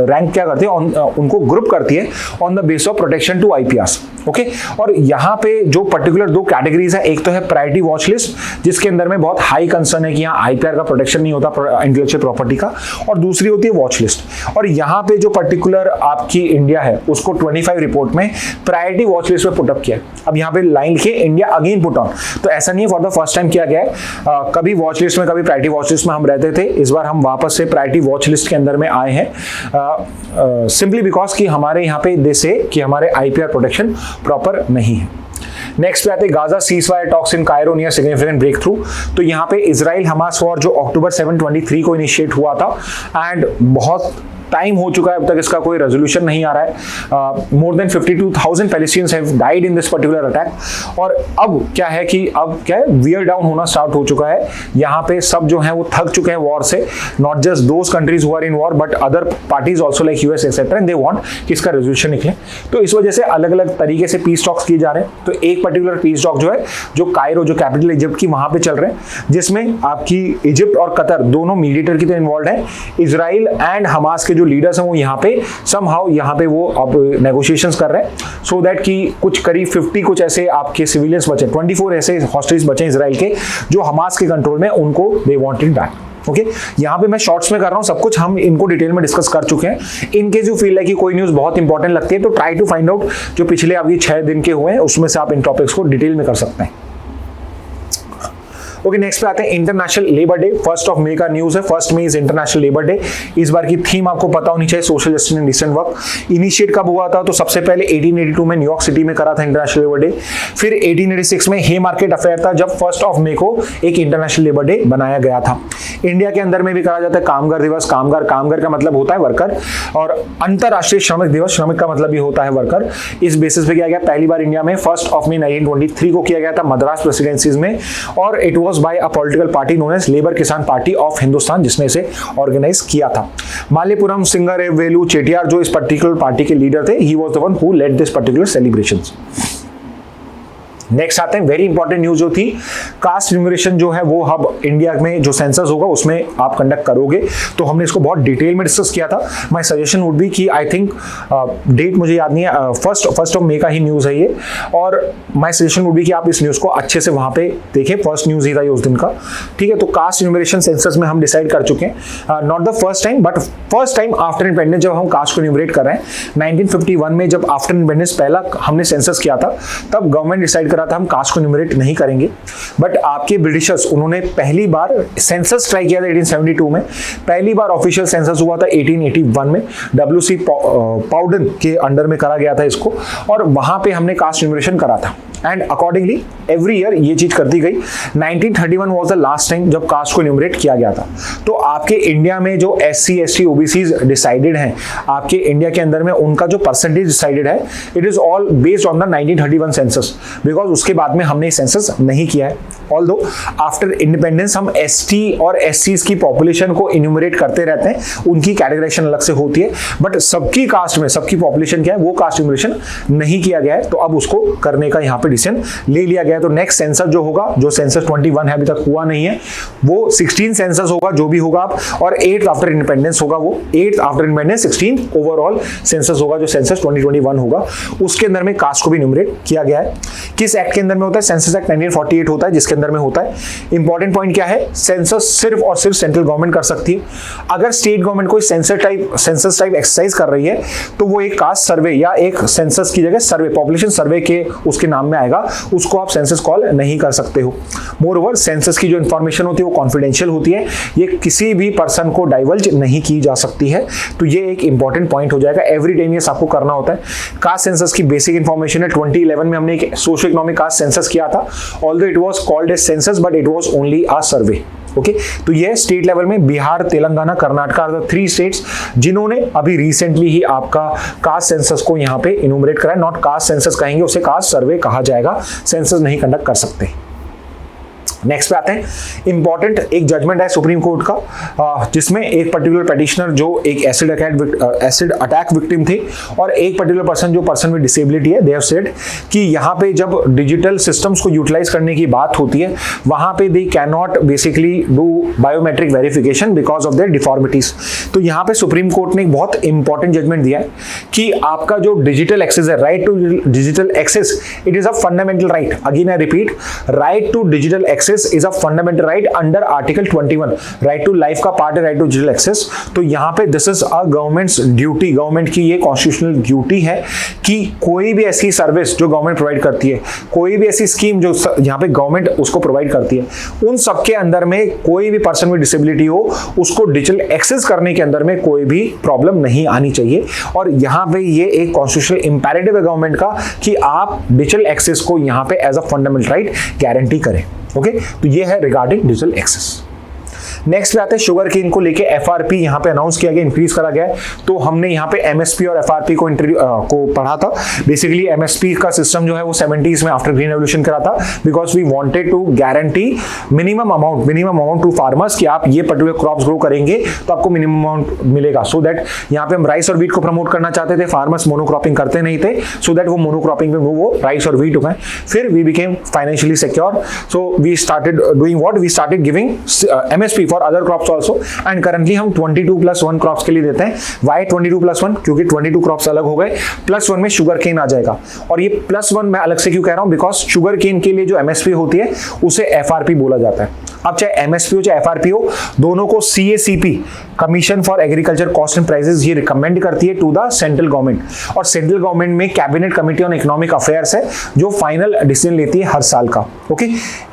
Speaker 1: rank क्या करती है, उनको ग्रुप करती है on the base of protection to IPR. Okay और यहाँ पे जो पर्टिकुलर 2 कैटेगरीज है, एक तो है प्रायोरिटी वॉच लिस्ट जिसके अंदर में बहुत हाई कंसर्न है कि यहाँ आईपीआर का प्रोटेक्शन नहीं होता इंटेलेक्चुअल प्रॉपर्टी का, और दूसरी होती है वॉच लिस्ट। और यहाँ पे जो पर्टिकुलर आपकी इंडिया है उसको 25 रिपोर्ट में प्रायोरिटी वॉच लिस्ट में पुटअप किया है। अब यहाँ पे लाइन लिखे इंडिया अगेन पुट ऑन, तो ऐसा नहीं है फॉर द फर्स्ट टाइम किया गया है। कभी वॉच लिस्ट में कभी प्रायोरिटी वॉच लिस्ट में हम रहते थे, इस बार हम वापस से प्रायोरिटी वॉच लिस्ट के अंदर में आए हैं सिंपली बिकॉज कि हमारे यहाँ पे दे से कि हमारे आईपीआर प्रोटेक्शन प्रॉपर नहीं है। नेक्स्ट पे आते हैं Gaza ceasefire talks in Cairo near significant breakthrough. तो यहाँ पे इजराइल हमास वॉर जो अक्टूबर 7, 2023 को इनिशिएट हुआ था एंड बहुत टाइम हो चुका है, अब तक इसका कोई रेजोल्यूशन नहीं आ रहा है। More than 52,000 Palestinians have died in this particular attack. और अब क्या है कि अब क्या है, वियर डाउन होना स्टार्ट हो चुका है। यहाँ पे सब जो है वो थक चुके हैं वॉर से, not just those countries who are in war but other parties also like US etcetera, and they want कि इसका रेजोल्यूशन निकले। तो इस वजह से अलग अलग तरीके से पीस टॉक्स किए जा रहे हैं। तो एक पर्टिकुलर पीस टॉक जो है जो कायरो जो कैपिटल इजिप्ट की वहां पे चल रहे हैं, जिसमें आपकी इजिप्ट और कतर दोनों मीडिएटर की तो इन्वॉल्व है। इजराइल एंड हमास के जो लीडर्स हैं वो यहाँ पे समहाउ यहाँ पे वो अब नेगोशिएशंस कर रहे हैं सो दैट कि कुछ करीब 50 कुछ ऐसे आपके सिविलियंस बचे, 24 ऐसे हॉस्टेज बचे इजराइल के जो हमास के कंट्रोल में, उनको दे वांटेड बैक। ओके यहाँ पे मैं शॉर्ट्स में कर रहा हूँ, सब कुछ हम इनको डिटेल में डिस्कस कर चुके हैं। इन केस यू फील है कि कोई न्यूज बहुत इंपॉर्टेंट लगती है तो ट्राई टू फाइंड आउट जो पिछले अभी 6 दिन के हुए हैं उसमें से आप इन टॉपिक्स को डिटेल में कर सकते हैं। ओके नेक्स्ट पे आते हैं इंटरनेशनल लेबर डे। 1 मई का न्यूज है, 1 May is international labour day. इस बार की थीम आपको पता होनी चाहिए, social justice and decent work. Initiate कब हुआ था, तो सबसे पहले 1882 में न्यूयॉर्क सिटी में करा था इंटरनेशनल लेबर डे। फिर 1886 में हे मार्केट अफेयर था जब 1 मई को एक इंटरनेशनल लेबर डे बनाया गया था। इंडिया के अंदर में भी करा जाता है कामगार दिवस। कामगार का मतलब होता है वर्कर, और अंतरराष्ट्रीय श्रमिक दिवस, श्रमिक का मतलब भी होता है वर्कर। इस बेसिस पे किया गया पहली बार इंडिया में 1 मई 1923 को किया गया था मद्रास प्रेसिडेंसीज में, और it was by a political party known as labour Kisan party of Hindustan जिसने इसे ऑर्गेनाइज किया था। मालेपुरम सिंगारेवेलु चेटियार जो इस पर्टिकुलर पार्टी के लीडर थे, he was the one who led this particular celebrations. Next आते हैं वेरी इंपॉर्टेंट न्यूज जो थी, कास्ट न्यूमरेशन जो है वो अब इंडिया में जो सेंसस होगा उसमें आप कंडक्ट करोगे, तो हमने इसको बहुत डिटेल में डिस्कस किया था। माय सजेशन वुड बी कि आई थिंक डेट मुझे याद नहीं है, फर्स्ट ऑफ मई का ही न्यूज है ये, और माय सजेशन वुड बी कि आप इस न्यूज को अच्छे से वहां पे देखें, फर्स्ट न्यूज ही था ये उस दिन का। ठीक है, तो कास्ट न्यूमरेशन सेंसस में हम डिसाइड कर चुके हैं, not the first time but first time after independence जब हम कास्ट को न्यूमरेट कर रहे हैं। 1951 में जब आफ्टर इंडिपेंडेंस पहला हमने सेंसस किया था तब गवर्नमेंट डिसाइड करा था हम कास्ट को न्यूमरेट नहीं करेंगे, बट आपके ब्रिटिशर्स उन्होंने पहली बार सेंसस ट्राई किया था 1872 में, पहली बार ऑफिशियल सेंसस हुआ था 1881 में, WC पाउडन के अंडर में करा गया था इसको, और वहां पे हमने कास्ट न्यूमरेशन करा था। एंड अकॉर्डिंगली एवरी ईयर ये चीज कर दी गई। 1931 वाज द लास्ट टाइम जब कास्ट को इन्यूमरेट किया गया था। तो आपके इंडिया में जो SC ST OBCs डिसाइडेड हैं, आपके इंडिया के अंदर में उनका जो परसेंटेज डिसाइडेड है, it is all based on the 1931 census, because उसके बाद में हमने सेंसस नहीं किया है। ऑल्दो आफ्टर इंडिपेंडेंस हम ST और SCs की पॉपुलेशन को इन्यूमरेट करते रहते हैं, उनकी कैटेगराइजेशन अलग से होती है, बट सबकी कास्ट में सबकी पॉपुलेशन क्या है वो कास्ट इन्यूमरेशन नहीं किया गया है। तो अब उसको करने का यहाँ पे डिसीजन ले लिया गया है। तो नेक्स्ट सेंसस जो होगा, जो सेंसस 21 है अभी तक हुआ नहीं है, वो 16 सेंसस होगा जो भी होगा आप, और 8th आफ्टर इंडिपेंडेंस होगा, वो 8th after independence 16th overall census होगा जो सेंसस 2021 होगा। उसके अंदर में कास्ट को भी इन्यूमरेट किया गया है। किस एक्ट के अंदर में होता है? सेंसस एक्ट 1948 होता है, जिसके अंदर में होता है। इंपॉर्टेंट पॉइंट क्या है? सेंसस सिर्फ और सिर्फ सेंट्रल गवर्नमेंट कर सकती है। अगर स्टेट गवर्नमेंट कोई सेंसस टाइप एक्सरसाइज कर रही है तो वो एक कास्ट सर्वे या एक सेंसस की जगह सर्वे, पॉपुलेशन सर्वे के उसके नाम में आएगा, उसको आप सेंसस कॉल नहीं कर सकते हो। मोरओवर सेंसस की जो इंफॉर्मेशन होती है वो कॉन्फिडेंशियल होती है, ये किसी भी पर्सन को डाइवल्ज नहीं की जा सकती है। तो ये एक इंपॉर्टेंट पॉइंट हो जाएगा, एवरी 10 ईयर्स आपको करना होता है। कास्ट सेंसस की बेसिक इंफॉर्मेशन है, 2011 में हमने एक सोशो इकोनॉमिक कास्ट सेंसस किया था, although it was called as census but it was only a survey. Okay, तो ये स्टेट लेवल में Bihar, Telangana, Karnataka are the 3 states जिन्होंने अभी रिसेंटली ही आपका कास्ट सेंसस को यहाँ पे इन्यूमरेट करा है। नॉट कास्ट सेंसस कहेंगे, उसे कास्ट सर्वे कहा जाएगा, सेंसस नहीं कंडक्ट कर सकते। नेक्स्ट पे आते हैं, इंपॉर्टेंट एक जजमेंट है सुप्रीम कोर्ट का, जिसमें एक पर्टिकुलर पेटिशनर जो एक एसिड अटैक विक्टिम थे और एक पर्टिकुलर पर्सन विद डिसेबिलिटी है, दे हैव सेड कि यहाँ पे जब डिजिटल सिस्टम्स को यूटिलाइज करने की बात होती है, वहाँ पे they can not basically do biometric verification because of their deformities. तो यहाँ पे सुप्रीम कोर्ट ने एक बहुत इंपॉर्टेंट जजमेंट दिया है कि आपका जो डिजिटल एक्सेस है, right to digital access, it is a fundamental right. Again I repeat, right to digital access is a fundamental right under Article 21, right to life का पार्ट है, right to digital access। तो यहाँ पे this is a government's duty, government की ये constitutional duty है कि कोई भी ऐसी सर्विस जो गवर्नमेंट प्रोवाइड करती है, कोई भी ऐसी स्कीम जो यहाँ पे गवर्नमेंट उसको प्रोवाइड करती है, उन सबके अंदर में कोई भी पर्सन विद डिसेबिलिटी हो उसको डिजिटल एक्सेस करने के अंदर में कोई भी प्रॉब्लम नहीं आनी चाहिए। और यहाँ पे ये एक कॉन्स्टिट्यूशनल इंपैरेटिव है गवर्नमेंट का कि आप डिजिटल एक्सेस को यहाँ पे as a fundamental right guarantee करें। ओके, तो ये है रिगार्डिंग डिजिटल एक्सेस। नेक्स्ट पे आते हैं शुगर केन को लेके FRP यहाँ पे अनाउंस किया गया, इंक्रीज करा गया है। तो हमने यहाँ पे MSP और FRP को पढ़ा था। बेसिकली MSP का सिस्टम जो है वो 70s में आफ्टर ग्रीन रेवोल्यूशन करा था, because we wanted to guarantee minimum amount to farmers कि आप ये पर्टिकुलर क्रॉप्स ग्रो करेंगे तो आपको मिनिमम अमाउंट मिलेगा। सो दैट यहाँ पे हम राइस और वीट को प्रमोट करना चाहते थे, फार्मर्स मोनोक्रॉपिंग करते नहीं थे, सो दैट वो मोनोक्रॉपिंग पे वो राइस और वीट हो गए। फिर we became financially secure, so we started doing what, we started giving MSP for other crops also, and currently हम 22+1 क्रॉप्स के लिए देते हैं। वाई 22+1? क्योंकि 22 क्रॉप्स अलग हो गए, +1 में शुगर केन आ जाएगा। और ये +1 मैं अलग से क्यों कह रहा हूं, बिकॉज शुगर केन के लिए जो MSP होती है उसे FRP बोला जाता है। अब चाहे MSP हो चाहे FRP हो, दोनों को CACP, commission for agriculture cost and prices, ये रिकमेंड करती है टू द सेंट्रल गवर्नमेंट। और सेंट्रल गवर्नमेंट में cabinet committee on economic affairs है जो फाइनल डिसीजन लेती है हर साल का। ओके,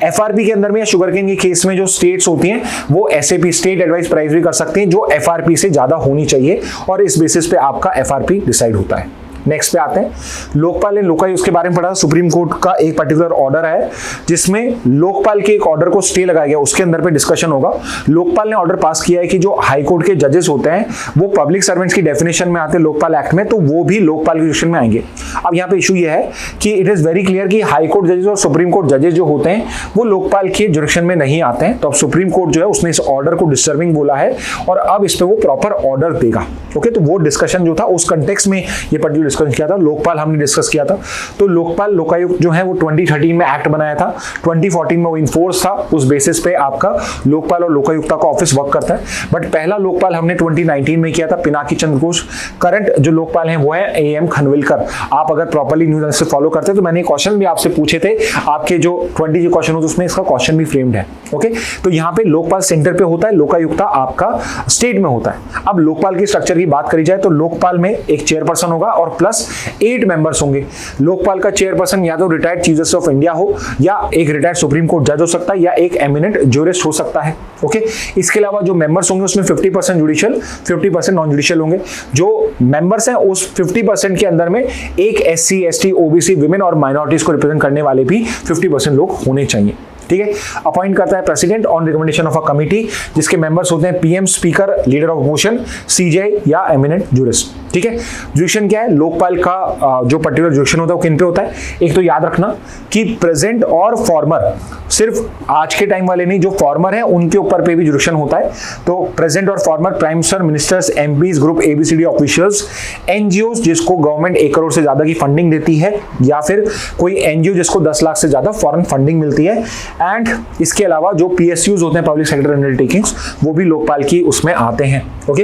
Speaker 1: FRP के अंदर में या शुगर केन के केस में जो स्टेट्स होती हैं वो SAP, स्टेट एडवाइस प्राइस भी कर सकते हैं, जो FRP से ज्यादा होनी चाहिए, और इस बेसिस पे आपका FRP डिसाइड होता है। नेक्स्ट पे आते हैं, लोकपाल एंड लोकायुक्त, उसके बारे में पढ़ा। सुप्रीम कोर्ट का एक पर्टिकुलर ऑर्डर है जिसमें लोकपाल के एक ऑर्डर को स्टे लगाया गया, उसके अंदर पे डिस्कशन होगा। लोकपाल ने ऑर्डर पास किया है कि जो हाई कोर्ट के जजेस होते हैं वो पब्लिक सर्वेंट्स की डेफिनेशन में आते हैं लोकपाल एक्ट में, तो वो भी लोकपाल के जुरिडिक्शन में आएंगे। अब यहाँ पे इशू ये है कि इट इज वेरी क्लियर कि हाई कोर्ट जजेस और सुप्रीम कोर्ट जजेस जो होते हैं वो लोकपाल के जुरिडिक्शन में नहीं आते हैं। तो अब सुप्रीम कोर्ट जो है उसने इस ऑर्डर को डिस्टर्बिंग बोला है और अब इस पे वो प्रॉपर ऑर्डर देगा। ओके, तो वो डिस्कशन जो था उस कंटेक्स्ट में ये पर्टिकुलर डिस्कशन किया था। लोकपाल हमने डिस्कस किया था। तो लोकपाल लोकायुक्त जो है वो 2013 में एक्ट बनाया था, 2014 में वो इन्फोर्स था। उस बेसिस पे आपका लोकपाल और लोकायुक्ता का ऑफिस वर्क करता है। बट पहला लोकपाल हमने 2019 में किया था, पिनाकी चंद्र घोष। करंट जो लोकपाल हैं वो है AM खनविलकर। आप अगर प्रॉपर्ली न्यूज से फॉलो करते हैं तो मैंने क्वेश्चन भी आपसे पूछे थे, आपके जो 20 जो क्वेश्चन हो उसमें इसका क्वेश्चन भी फ्रेम्ड है। ओके, तो यहाँ पे लोकपाल सेंटर पे होता है, लोकायुक्ता आपका स्टेट में होता है। अब लोकपाल की स्ट्रक्चर की बात करी जाए तो लोकपाल में एक चेयरपर्सन होगा और प्लस 8 मेंबर्स होंगे। लोकपाल का चेयरपर्सन या तो retired chief justice of India हो, या एक रिटायर्ड सुप्रीम कोर्ट जज हो सकता है, या एक एमिनेंट ज्यूरिस्ट हो सकता है। ओके, इसके अलावा जो मेंबर्स होंगे उसमें 50% जुडिशियल, 50% नॉन जुडिशियल होंगे। जो मेंबर्स हैं उस 50% के अंदर में एक SC, ST, OBC, विमेन और माइनॉरिटीज को रिप्रेजेंट करने वाले भी 50% लोग होने चाहिए। ठीक है, अपॉइंट करता है president on recommendation of a committee, जिसके मेंबर्स होते हैं PM, speaker, leader of motion, CJ या एमिनेंट ज्यूरिस्ट। ठीक है, जुडिक्शन क्या है, लोकपाल का जो पर्टिकुलर जुडिक्शन होता है वो किन पे होता है। एक तो याद रखना कि प्रेजेंट और फॉर्मर, सिर्फ आज के टाइम वाले नहीं, जो फॉर्मर है उनके ऊपर पे भी जुडिक्शन होता है। तो प्रेजेंट और former prime minister, ministers, MPs, group ABCD officials, NGOs जिसको गवर्नमेंट 1 करोड़ से ज्यादा की फंडिंग देती है, या फिर कोई NGO जिसको 10 लाख से ज्यादा फॉरेन फंडिंग मिलती है, एंड इसके अलावा जो PSUs होते हैं, पब्लिक सेक्टर अंडरटेकिंग्स, वो भी लोकपाल की उसमें आते हैं। ओके,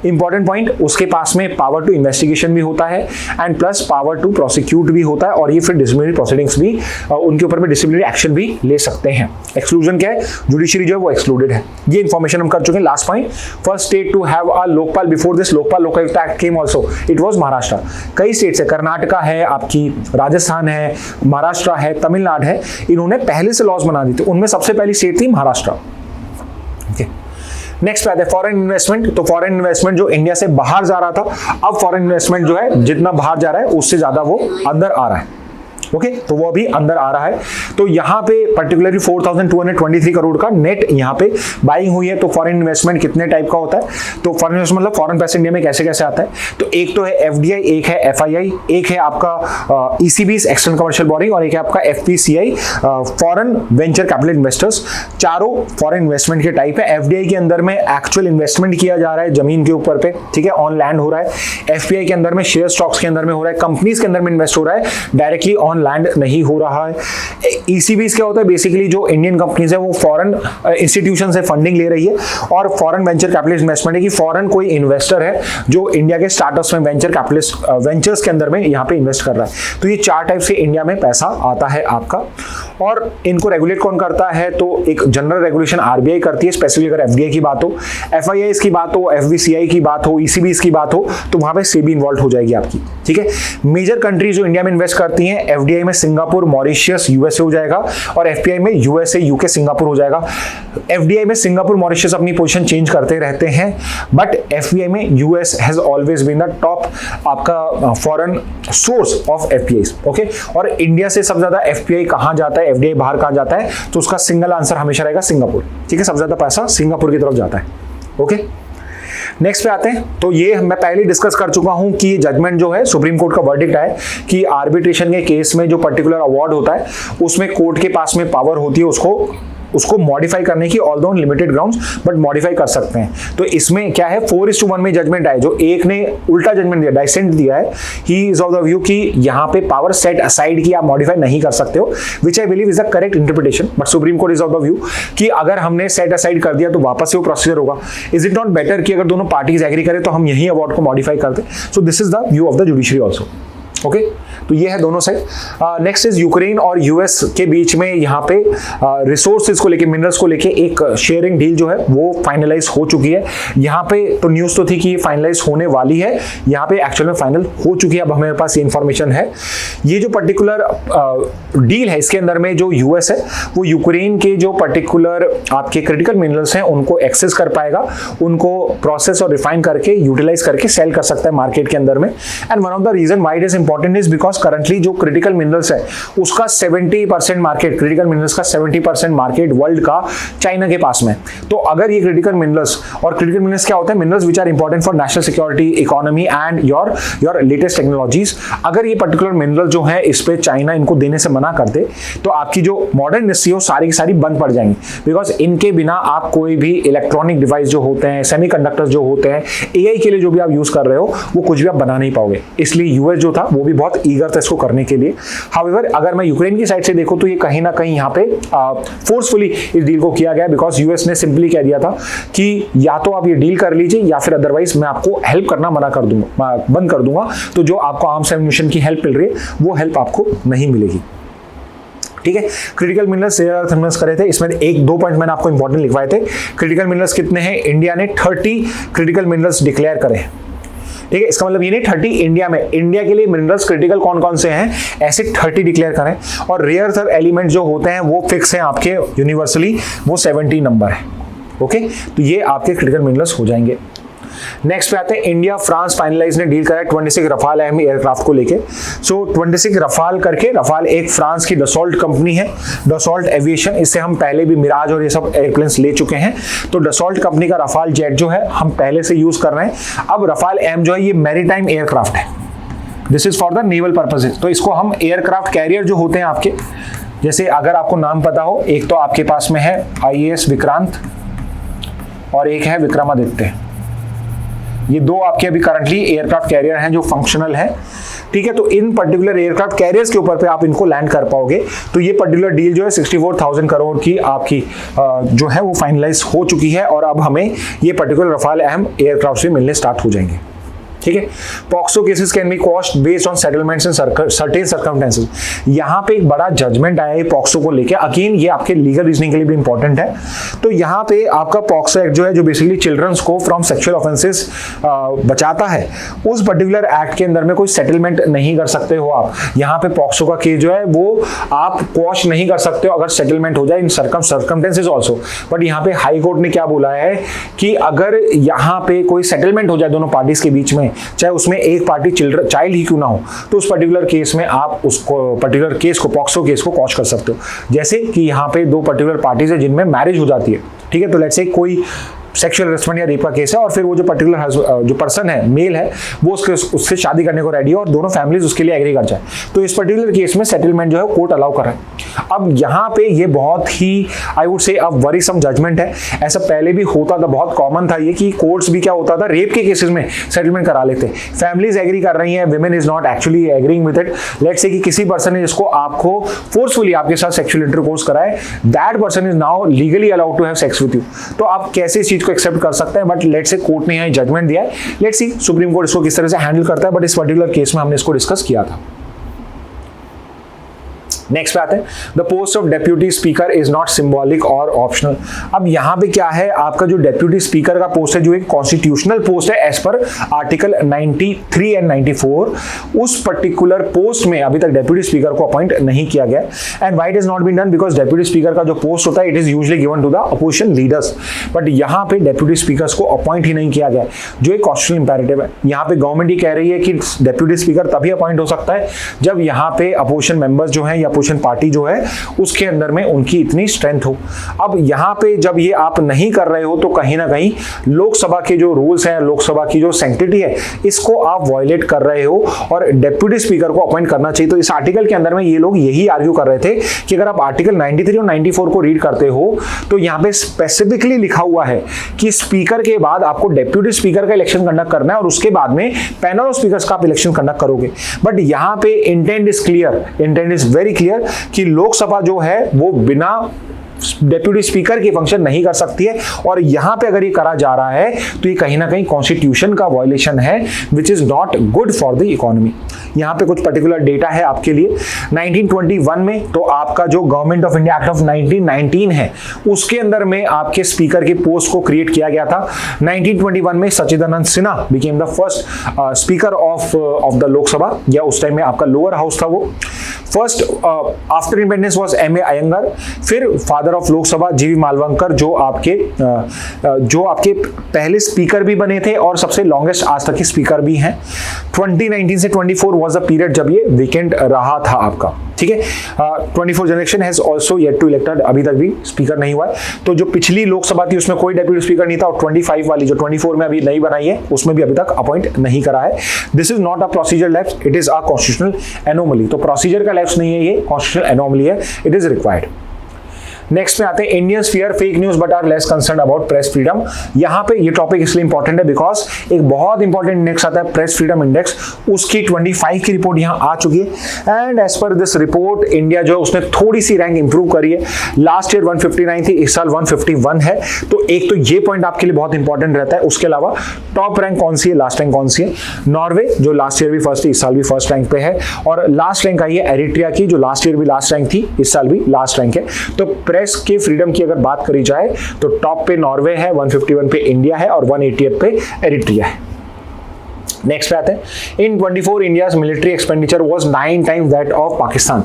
Speaker 1: इंपॉर्टेंट पॉइंट, उसके पास में पावर टू इन्वेस्टिगेशन भी होता है and plus power to prosecute भी होता है, और ये फिर डिसिप्लिनरी प्रोसीडिंग्स भी, उनके ऊपर में डिसिप्लिनरी एक्शन भी ले सकते हैं। एक्सक्लूजन क्या है, जुडिशरी जो है वो एक्सक्लूडेड है। ये इंफॉर्मेशन हम कर चुके हैं। Last point, first state to have a Lokpal before this Lokpal Lokayukta act came also, it was Maharashtra. कई स्टेट्स है, कर्नाटका है, आपकी राजस्थान है, महाराष्ट्र है, तमिलनाडु है, इन्होंने पहले से लॉज बना दी थी, उनमें सबसे पहली स्टेट थी महाराष्ट्र। नेक्स्ट पे आता है फॉरेन इन्वेस्टमेंट। तो फॉरेन इन्वेस्टमेंट जो इंडिया से बाहर जा रहा था, अब फॉरेन इन्वेस्टमेंट जो है जितना बाहर जा रहा है उससे ज्यादा वो अंदर आ रहा है। ओके, तो वो अभी अंदर आ रहा है। तो यहाँ पे पर्टिकुलरली 4223 करोड़ का नेट यहाँ पे बाइंग हुई है। तो फॉरेन इन्वेस्टमेंट कितने टाइप का होता है, तो फॉरेन इन्वेस्टमेंट मतलब फॉरेन पैसा इंडिया में कैसे कैसे आता है। तो एक तो है FDI, एक है FII, एक है आपका ECBs एक्सटर्नल कमर्शियल बोरिंग, और एक है आपका FPCI foreign venture capital investors. चारों फॉरेन इन्वेस्टमेंट के टाइप है। FDI के अंदर में एक्चुअल इन्वेस्टमेंट किया जा रहा है जमीन के ऊपर पे, ठीक है, ऑन लैंड हो रहा है। FPI के अंदर में शेयर स्टॉक्स के अंदर में हो रहा है, कंपनीज के अंदर में इन्वेस्ट हो रहा है, डायरेक्टली ऑन लैंड नहीं हो रहा है। ECBs क्या होता है, बेसिकली जो इंडियन कंपनीज है वो फॉरेन इंस्टीट्यूशन से फंडिंग ले रही है, और फॉरेन वेंचर कैपिटल इन्वेस्टमेंट है कि फॉरेन कोई इन्वेस्टर है जो इंडिया के स्टार्टअप्स में वेंचर्स के अंदर में यहाँ पे इन्वेस्ट कर रहा है। तो ये 4 टाइप से इंडिया में पैसा आता है आपका, और इनको रेगुलेट कौन करता है, तो एक जनरल रेगुलेशन RBI करती है, स्पेशली अगर FDI की बात हो, FIIs की बात हो, FVCI की बात हो, ECBs की बात हो, तो वहां पे SEBI इन्वॉल्व हो जाएगी आपकी। ठीक है, मेजर कंट्रीज जो इंडिया में इन्वेस्ट करती हैं, FDI में सिंगापुर, मॉरिशियस, USA हो जाएगा, और FPI में USA, UK, सिंगापुर हो जाएगा। FDI में सिंगापुर, मॉरिशियस अपनी पोजीशन चेंज करते रहते हैं, बट FPI में US has always been the top आपका foreign source of FPIs। Okay, और इंडिया से सबसे ज्यादा FPI कहां जाता है, FDI बाहर कहां जाता है, तो उसका सिंगल आंसर हमेशा रहेगा सिंगापुर। ठीक है, सबसे ज्यादा पैसा सिंगापुर की तरफ जाता है। ओके, नेक्स्ट पे आते हैं। तो ये मैं पहले डिस्कस कर चुका हूं कि जजमेंट जो है सुप्रीम कोर्ट का वर्डिक्ट है कि आर्बिट्रेशन के केस में जो पर्टिकुलर अवार्ड होता है उसमें कोर्ट के पास में पावर होती है उसको मॉडिफाई करने की, although on limited grounds, but modify कर सकते हैं। तो इसमें क्या है, 4:1 में जजमेंट आए, जो एक ने उल्टा जजमेंट दिया, डाइसेंट दिया है, he is of the view कि यहाँ पे पावर सेट असाइड की आप मॉडिफाई नहीं कर सकते हो, which I believe is the correct interpretation, but supreme court is of the view कि अगर हमने सेट असाइड कर दिया तो वापस से वो प्रोसीजर होगा। इज इट नॉट बेटर कि अगर दोनों पार्टीज एग्री करें तो हम यही अवार्ड को मॉडिफाई कर दें। So this is the view of the judiciary also. Okay, तो ये है दोनों साइड। नेक्स्ट इज यूक्रेन और US के बीच में यहाँ पे रिसोर्सेज को लेके, मिनरल्स को लेके एक शेयरिंग डील जो है वो फाइनलाइज हो चुकी है। यहाँ पे तो न्यूज तो थी कि फाइनलाइज होने वाली है, यहाँ पे एक्चुअल में फाइनल हो चुकी है। अब हमारे पास ये इंफॉर्मेशन है, ये जो पर्टिकुलर डील है इसके अंदर में जो US है वो यूक्रेन के जो पर्टिकुलर आपके क्रिटिकल मिनरल्स हैं उनको एक्सेस कर पाएगा, उनको प्रोसेस और रिफाइन करके यूटिलाइज करके सेल कर सकता है मार्केट के अंदर में। And one of the reason why it is important is because currently जो क्रिटिकल मिनरल्स है उसका 70% मार्केट, क्रिटिकल मिनरल्स का 70% मार्केट वर्ल्ड का चाइना के पास में। तो अगर ये क्रिटिकल मिनरल्स, और क्रिटिकल मिनरल्स क्या होते हैं, minerals which are important for national security, economy and your latest technologies, अगर ये पर्टिकुलर मिनरल जो है इस पे चाइना इनको देने से मना कर दे तो आपकी जो मॉडर्न इंडस्ट्री हो सारी की सारी बंद पड़ जाएंगी, बिकॉज इनके बिना आप कोई भी इलेक्ट्रॉनिक डिवाइस जो होते हैं, सेमीकंडक्टर्स जो होते हैं, AI के लिए जो भी आप यूज कर रहे हो वो कुछ भी आप बना नहीं पाओगे। इसलिए US जो था वो भी बहुत ईगर था इसको करने के लिए। हाउएवर अगर मैं यूक्रेन की साइड से देखूं तो ये कहीं ना कहीं यहाँ पे फोर्सफुली इस डील को किया गया, बिकॉज US ने सिंपली कह दिया था कि या तो आप ये डील कर लीजिए या फिर अदरवाइज मैं आपको हेल्प करना मना कर दूंगा, बंद कर दूंगा। तो जो आपको आर्म्स एम्यूनिशन की हेल्प मिल रही है वो हेल्प आपको नहीं मिलेगी। ठीक है, क्रिटिकल मिनरल्स थर्मल्स करे थे, इसमें 1-2 पॉइंट मैंने आपको इंपॉर्टेंट लिखवाए थे। क्रिटिकल मिनरल्स कितने हैं, इंडिया ने 30 क्रिटिकल मिनरल्स डिक्लेयर करे हैं। ठीक है, इसका मतलब ये नहीं 30 इंडिया में, इंडिया के लिए मिनरल्स क्रिटिकल कौन कौन से हैं ऐसे 30 डिक्लेयर करें, और रेयर अर्थ एलिमेंट जो होते हैं वो फिक्स हैं आपके यूनिवर्सली, वो 70 नंबर है। ओके, तो ये आपके क्रिटिकल मिनरल्स हो जाएंगे। नेक्स्ट पे आते हैं, इंडिया फ्रांस फाइनलाइज ने डील करा है 26 रफाल एयरक्राफ्ट को लेके। सो 26 रफाल करके, रफाल एक फ्रांस की डसॉल्ट कंपनी है, डसॉल्ट एविएशन, इससे हम पहले भी मिराज और ये सब एयरप्लेन्स ले चुके हैं। तो डसॉल्ट कंपनी का रफाल जेट जो है हम पहले से यूज कर रहे हैं। अब रफाल एम जो है ये मैरीटाइम एयरक्राफ्ट है, this is for the naval purposes. तो इसको हम एयरक्राफ्ट कैरियर जो होते हैं आपके, जैसे अगर आपको नाम पता हो, एक तो आपके पास में है IAS विक्रांत और एक है विक्रमादित्य, ये दो आपके अभी करंटली एयरक्राफ्ट कैरियर हैं जो फंक्शनल है। ठीक है, तो इन पर्टिकुलर एयरक्राफ्ट कैरियर्स के ऊपर पे आप इनको लैंड कर पाओगे। तो ये पर्टिकुलर डील जो है 64,000 करोड़ की आपकी जो है वो फाइनलाइज हो चुकी है, और अब हमें ये पर्टिकुलर रफाल एम एयरक्राफ्ट भी मिलने स्टार्ट हो जाएंगे। ठीक है, POCSO cases can be quashed based on settlements in certain circumstances. यहाँ पे एक बड़ा जजमेंट आया है पॉक्सो को लेके, अगेन ये आपके लीगल रीजनिंग के लिए भी इंपॉर्टेंट है। तो यहाँ पे आपका पॉक्सो एक्ट जो है, जो बेसिकली चिल्ड्रंस को फ्रॉम सेक्सुअल ऑफेंसेस बचाता है, उस पर्टिकुलर एक्ट के अंदर में कोई सेटलमेंट नहीं कर सकते हो आप। यहाँ पे पॉक्सो का केस जो है वो आप क्वॉश नहीं कर सकते हो अगर सेटलमेंट हो जाए इन सर्कमस्टेंसेस ऑल्सो। बट यहाँ पे हाई कोर्ट ने क्या बोला है कि अगर यहाँ पे कोई सेटलमेंट हो जाए दोनों पार्टीज के बीच में, चाहे उसमें एक पार्टी चाइल्ड ही क्यों ना हो, तो उस पर्टिकुलर केस में आप उसको पर्टिकुलर केस को, पॉक्सो केस को क्वॉश कर सकते हो। जैसे कि यहाँ पे दो पर्टिकुलर पार्टीज है जिनमें मैरिज हो जाती है। ठीक है, तो लेट्स से कोई सेक्सुअल हरासमेंट या रेप का केस है, और फिर वो जो पर्टिकुलर जो पर्सन है, मेल है, वो उससे शादी करने को रेडी है और दोनों फैमिलीज उसके लिए एग्री कर जाए, तो इस पर्टिकुलर केस में सेटलमेंट जो है कोर्ट अलाउ कर रहा है। अब यहाँ पे ये बहुत ही आई वुड से अब वरीसम जजमेंट है। ऐसा पहले भी होता था, बहुत कॉमन था ये कि कोर्ट्स भी क्या होता था, रेप के केसेस में सेटलमेंट करा लेते, फैमिलीज एग्री कर रही हैं, women is not actually agreeing with it. Let's say कि किसी पर्सन ने जिसको आपको फोर्सफुली आपके साथ सेक्सुअल इंटरकोर्स कराए, that person is now legally allowed to have sex with you. तो आप कैसे इस चीज को एक्सेप्ट कर सकते हैं, बट लेट्स से कोर्ट ने यहाँ जजमेंट दिया है, लेट्स सी सुप्रीम कोर्ट इसको किस तरह से हैंडल करता है। बट इस पर्टिकुलर केस में हमने इसको डिस्कस किया था। नेक्स्ट पे आते हैं, the post of deputy speaker is not symbolic और ऑप्शनल। अब यहाँ पे क्या है, आपका जो डेप्यूटी स्पीकर का पोस्ट है जो एक कॉन्स्टिट्यूशनल पोस्ट है एज पर आर्टिकल 93 एंड 94, उस पर्टिकुलर पोस्ट में अभी तक डेप्यूटी स्पीकर को अपॉइंट नहीं किया गया। And why it is not been done, because deputy speaker का जो पोस्ट होता है it is usually given to the opposition leaders, but यहाँ पे डेप्यूटी स्पीकर्स को अपॉइंट ही नहीं किया गया, जो एक कॉन्स्टिट्यूशनल इंपैरेटिव है। यहाँ पे गवर्नमेंट ही कह रही है कि डेप्यूटी स्पीकर तभी अपॉइंट हो सकता है जब यहाँ पे अपोजिशन मेंबर्स जो है या अपोजिशन पार्टी जो है उसके अंदर में उनकी इतनी स्ट्रेंथ हो। अब यहाँ पे जब ये आप नहीं कर रहे हो तो कहीं ना कहीं लोकसभा के जो रूल्स हैं, लोकसभा की जो सैंक्टिटी है, इसको आप वायलेट कर रहे हो और डेप्यूटी स्पीकर को अपॉइंट करना चाहिए। तो इस आर्टिकल के अंदर में ये लोग यही आर्ग्यू कर रहे थे कि अगर आप आर्टिकल 93 और 94 को रीड करते हो तो यहाँ पे स्पेसिफिकली लिखा हुआ है कि स्पीकर के बाद आपको डेप्यूटी स्पीकर का इलेक्शन कंडक्ट करना है और उसके बाद में पैनल ऑफ स्पीकर्स का आप इलेक्शन कंडक्ट करोगे। बट यहाँ पे intent is clear, intent is very clear कि लोकसभा जो है वो बिना डेप्यूटी स्पीकर की फंक्शन नहीं कर सकती है, और यहां पे अगर ये करा जा रहा है तो ये कहीं ना कहीं कॉन्स्टिट्यूशन का वायलेशन है, which is not good for the economy. यहां पे कुछ पर्टिकुलर डेटा है आपके लिए। 1921 में तो आपका जो government of India act of 1919 है उसके अंदर में आपके स्पीकर की पोस्ट को क्रिएट किया गया था। 1921 में Sachchidanand Sinha became the first speaker of the Lok Sabha, या उस टाइम में आपका लोअर हाउस था वो। First after independence was M A Ayyangar, फिर फादर ऑफ लोकसभा जीवी मालवंकर जो आपके पहले स्पीकर भी बने थे और सबसे लॉन्गेस्ट आज तक के स्पीकर भी हैं। 2019 से 24 वाज द पीरियड जब ये वेकेंट रहा था आपका, ठीक है। 24 generation has also yet to elected, अभी तक भी स्पीकर नहीं हुआ है। तो जो पिछली लोकसभा थी उसमें कोई डेप्यूटी स्पीकर नहीं था, और 25 वाली जो 24 में अभी नई बनाई है उसमें भी अभी तक अपॉइंट नहीं करा है। This is not a procedure lapse, it is a constitutional anomaly. तो प्रोसीजर का लैप्स नहीं है, ये कॉन्स्टिट्यूशनल एनोमली है, इट इज रिक्वायर्ड। नेक्स्ट में आते हैं, Indians fear fake news but are less concern about press freedom. यहाँ पे ये टॉपिक इसलिए इंपॉर्टेंट है बिकॉज एक बहुत इंपॉर्टेंट इंडेक्स आता है प्रेस फ्रीडम इंडेक्स, उसकी 25 की रिपोर्ट यहाँ आ चुकी है। And as per this report India जो है उसने थोड़ी सी रैंक इंप्रूव करी है। लास्ट ईयर 159 थी, इस साल 151 है। तो एक तो ये पॉइंट आपके लिए बहुत इंपॉर्टेंट रहता है। उसके अलावा टॉप रैंक कौन सी है, लास्ट रैंक कौन सी है? नॉर्वे जो लास्ट ईयर भी फर्स्ट थी, इस साल भी फर्स्ट रैंक पे है। और लास्ट रैंक आई है एरिट्रिया की, जो लास्ट ईयर भी लास्ट रैंक थी, इस साल भी लास्ट रैंक है। तो प्रेस के फ्रीडम की अगर बात करी जाए तो टॉप पे नॉर्वे है, 151 पे इंडिया है और 188 पे एरिट्रिया है। नेक्स्ट पे आते हैं, इन 24 India's military expenditure was 9 times that of Pakistan.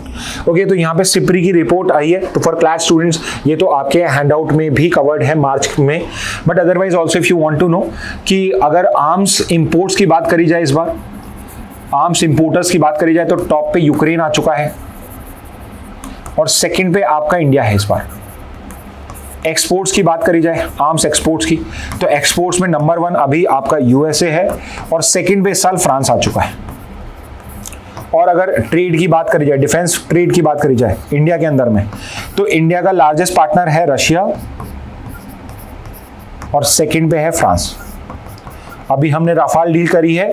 Speaker 1: Okay, तो यहाँ पे सिप्री की रिपोर्ट आई है, तो फॉर क्लास स्टूडेंट्स ये तो आपके हैंडआउट में भी कवर्ड है मार्च में, but otherwise also if you want to know कि अगर आर्म्स इंपोर्ट्स की बात करी जाए, इस बार आर्म्स इंपोर्टर्स की बात करी जाए तो टॉप पे यूक्रेन आ चुका है और सेकंड पे आपका इंडिया है। इस बार एक्सपोर्ट्स की बात करी जाए, आर्म्स एक्सपोर्ट्स की, तो एक्सपोर्ट्स में नंबर 1 अभी आपका यूएसए है और सेकंड पे इस साल फ्रांस आ चुका है। और अगर ट्रेड की बात करी जाए, डिफेंस ट्रेड की बात करी जाए इंडिया के अंदर में, तो इंडिया का लार्जेस्ट पार्टनर है रशिया और सेकंड पे है फ्रांस। अभी हमने राफाल डील करी है,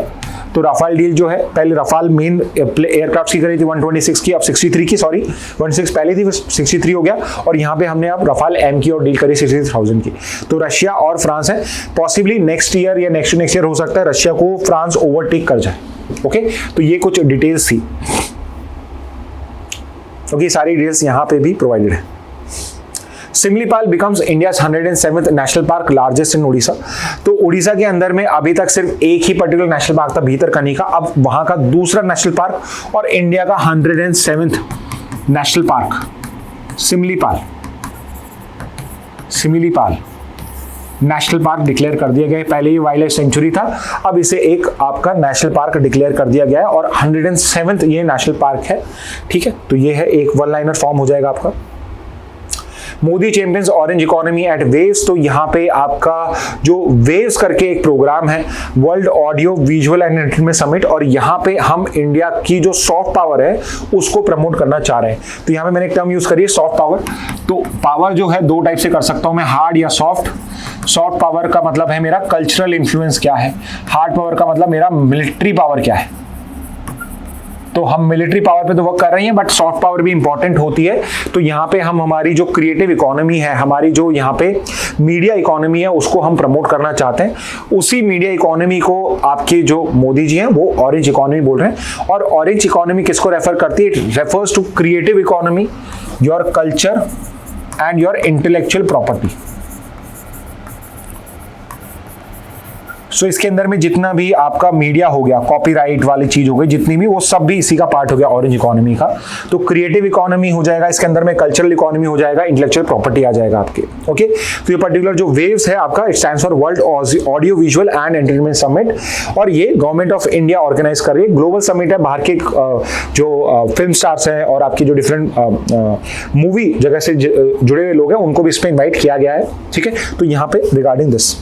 Speaker 1: तो राफाल डील जो है, पहले राफाल मेन एयरक्राफ्ट की करी थी 126 की, अब 63 की, सॉरी 126 पहले थी, 63 हो गया, और यहाँ पे हमने अब राफाल एम की और डील करी 63,000 की। तो रशिया और फ्रांस है, पॉसिबली नेक्स्ट ईयर या नेक्स्ट ईयर हो सकता है रशिया को फ्रांस ओवरटेक कर जाए। ओके, तो ये कुछ डिटेल्स थी। ओके, सारी डिटेल्स यहाँ पे भी प्रोवाइडेड है। Simlipal becomes India's 107th national park, largest in Orissa. तो उड़ीसा के अंदर में अभी तक सिर्फ एक ही पर्टिकुलर नेशनल पार्क था, भीतरकनिका, अब वहां का दूसरा नेशनल पार्क और इंडिया का 107th national park Simlipal national park declare कर दिया गया है। पहले ये वाइल्ड लाइफ सेंचुरी था, अब इसे एक आपका नेशनल पार्क डिक्लेयर कर दिया गया है और 107th ये नेशनल पार्क है। ठीक है, तो ये है एक वन लाइनर फॉर्म हो जाएगा आपका। Modi champions orange economy eight waves, तो यहाँ पे आपका जो वेव्स करके एक प्रोग्राम है, world audio visual and entertainment summit, और यहाँ पे हम इंडिया की जो सॉफ्ट पावर है उसको प्रमोट करना चाह रहे हैं। तो यहाँ पे मैंने एक टर्म यूज करी है सॉफ्ट पावर। तो पावर जो है 2 टाइप से कर सकता हूँ मैं, हार्ड या सॉफ्ट। सॉफ्ट पावर का मतलब है मेरा कल्चरल इन्फ्लुएंस क्या है, हार्ड पावर का मतलब मेरा मिलिट्री पावर क्या है। तो हम मिलिट्री पावर पे तो वर्क कर रहे हैं, बट सॉफ्ट पावर भी इंपॉर्टेंट होती है। तो यहाँ पे हम हमारी जो क्रिएटिव इकोनॉमी है, हमारी जो यहाँ पे मीडिया इकोनॉमी है, उसको हम प्रमोट करना चाहते हैं। उसी मीडिया इकोनॉमी को आपके जो मोदी जी हैं वो ऑरेंज इकोनॉमी बोल रहे हैं। और ऑरेंज इकोनॉमी किसको रेफर करती है? It refers to creative economy, your culture and your intellectual property. So इसके अंदर में जितना भी आपका मीडिया हो गया, कॉपीराइट वाली चीज हो गई, जितनी भी, वो सब भी इसी का पार्ट हो गया ऑरेंज इकोनॉमी का। तो क्रिएटिव इकोनॉमी हो जाएगा, इसके अंदर में कल्चरल इकोनॉमी हो जाएगा, इंटेलेक्चुअल प्रॉपर्टी आ जाएगा आपके। ओके, तो ये पर्टिकुलर जो वेव्स है आपका, it stands for world audio visual and entertainment summit, और ये गवर्नमेंट ऑफ इंडिया ऑर्गेनाइज कर रही है। ग्लोबल समिट है, बाहर के जो फिल्म स्टार्स हैं और आपकी जो डिफरेंट मूवी जगह से जुड़े हुए लोग हैं उनको भी इसमें इन्वाइट किया गया है। ठीक है, तो यहाँ पे रिगार्डिंग दिस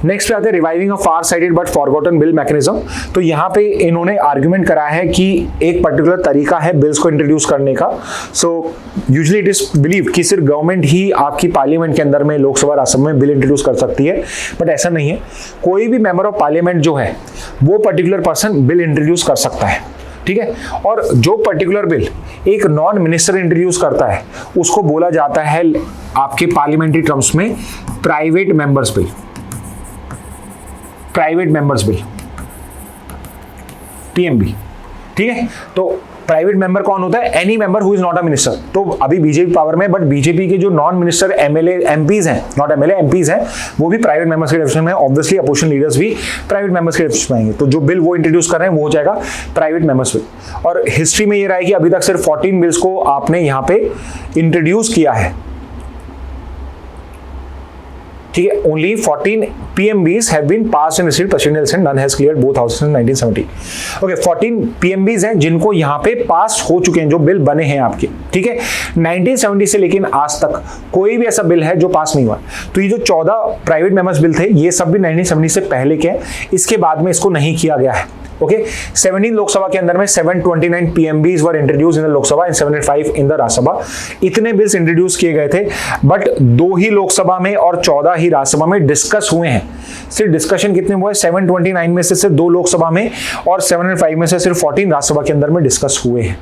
Speaker 1: नेक्स्ट पे आते हैं reviving a far sided but forgotten bill mechanism. तो यहाँ पे इन्होंने आर्ग्यूमेंट करा है कि एक पर्टिकुलर तरीका है बिल्स को इंट्रोड्यूस करने का। So usually it is believe कि सिर्फ गवर्नमेंट ही आपकी पार्लियामेंट के अंदर में, लोकसभा राज्यसभा में बिल इंट्रोड्यूस कर सकती है, बट ऐसा नहीं है। कोई भी मेंबर ऑफ पार्लियामेंट जो है वो पर्टिकुलर पर्सन बिल इंट्रोड्यूस कर सकता है। ठीक है, और जो पर्टिकुलर बिल एक नॉन मिनिस्टर इंट्रोड्यूस करता है उसको बोला जाता है आपके पार्लियामेंट्री टर्म्स में private members bill. Private members bill, PMB. ठीक है, तो प्राइवेट मेंबर कौन होता है? Any member who is not a minister. तो अभी बीजेपी पावर में, बट बीजेपी के जो नॉन मिनिस्टर एमएलए एमपीज हैं, नॉट एमएलए एमपीज हैं, वो भी प्राइवेट मेंबर्स के डेफिनेशन में। ऑब्वियसली अपोजिशन लीडर्स भी प्राइवेट मेंबर्स के डेफिनेशन में आएंगे। तो जो बिल वो इंट्रोड्यूस कर रहे हैं वो हो जाएगा प्राइवेट मेंबर्स बिल। और हिस्ट्री में ये रहा है कि अभी तक सिर्फ 14 बिल्स को आपने यहाँ पे इंट्रोड्यूस किया है। ठीक है, only 14 PMBs have been passed and received presidential assent, none has cleared both houses in 1970. Okay, 14 PMBs हैं जिनको यहाँ पे पास हो चुके हैं, जो बिल बने हैं आपके। ठीक है, 1970 से लेकिन आज तक कोई भी ऐसा बिल है जो पास नहीं हुआ। तो ये जो 14 प्राइवेट मेंबर्स बिल थे, ये सब भी 1970 से पहले के हैं, इसके बाद में इसको नहीं किया गया है। ओके, 17 लोकसभा के अंदर में 729 PMBs were introduce in the Lok Sabha and 75 in the Rajya Sabha. इतने बिल्स इंट्रोड्यूस किए गए थे, बट 2 ही लोकसभा में और 14 ही राज्यसभा में डिस्कस हुए हैं। सिर्फ डिस्कशन कितने हुए? 729 में से सिर्फ 2 लोकसभा में और 705 में से सिर्फ 14 राज्यसभा के अंदर में डिस्कस हुए हैं।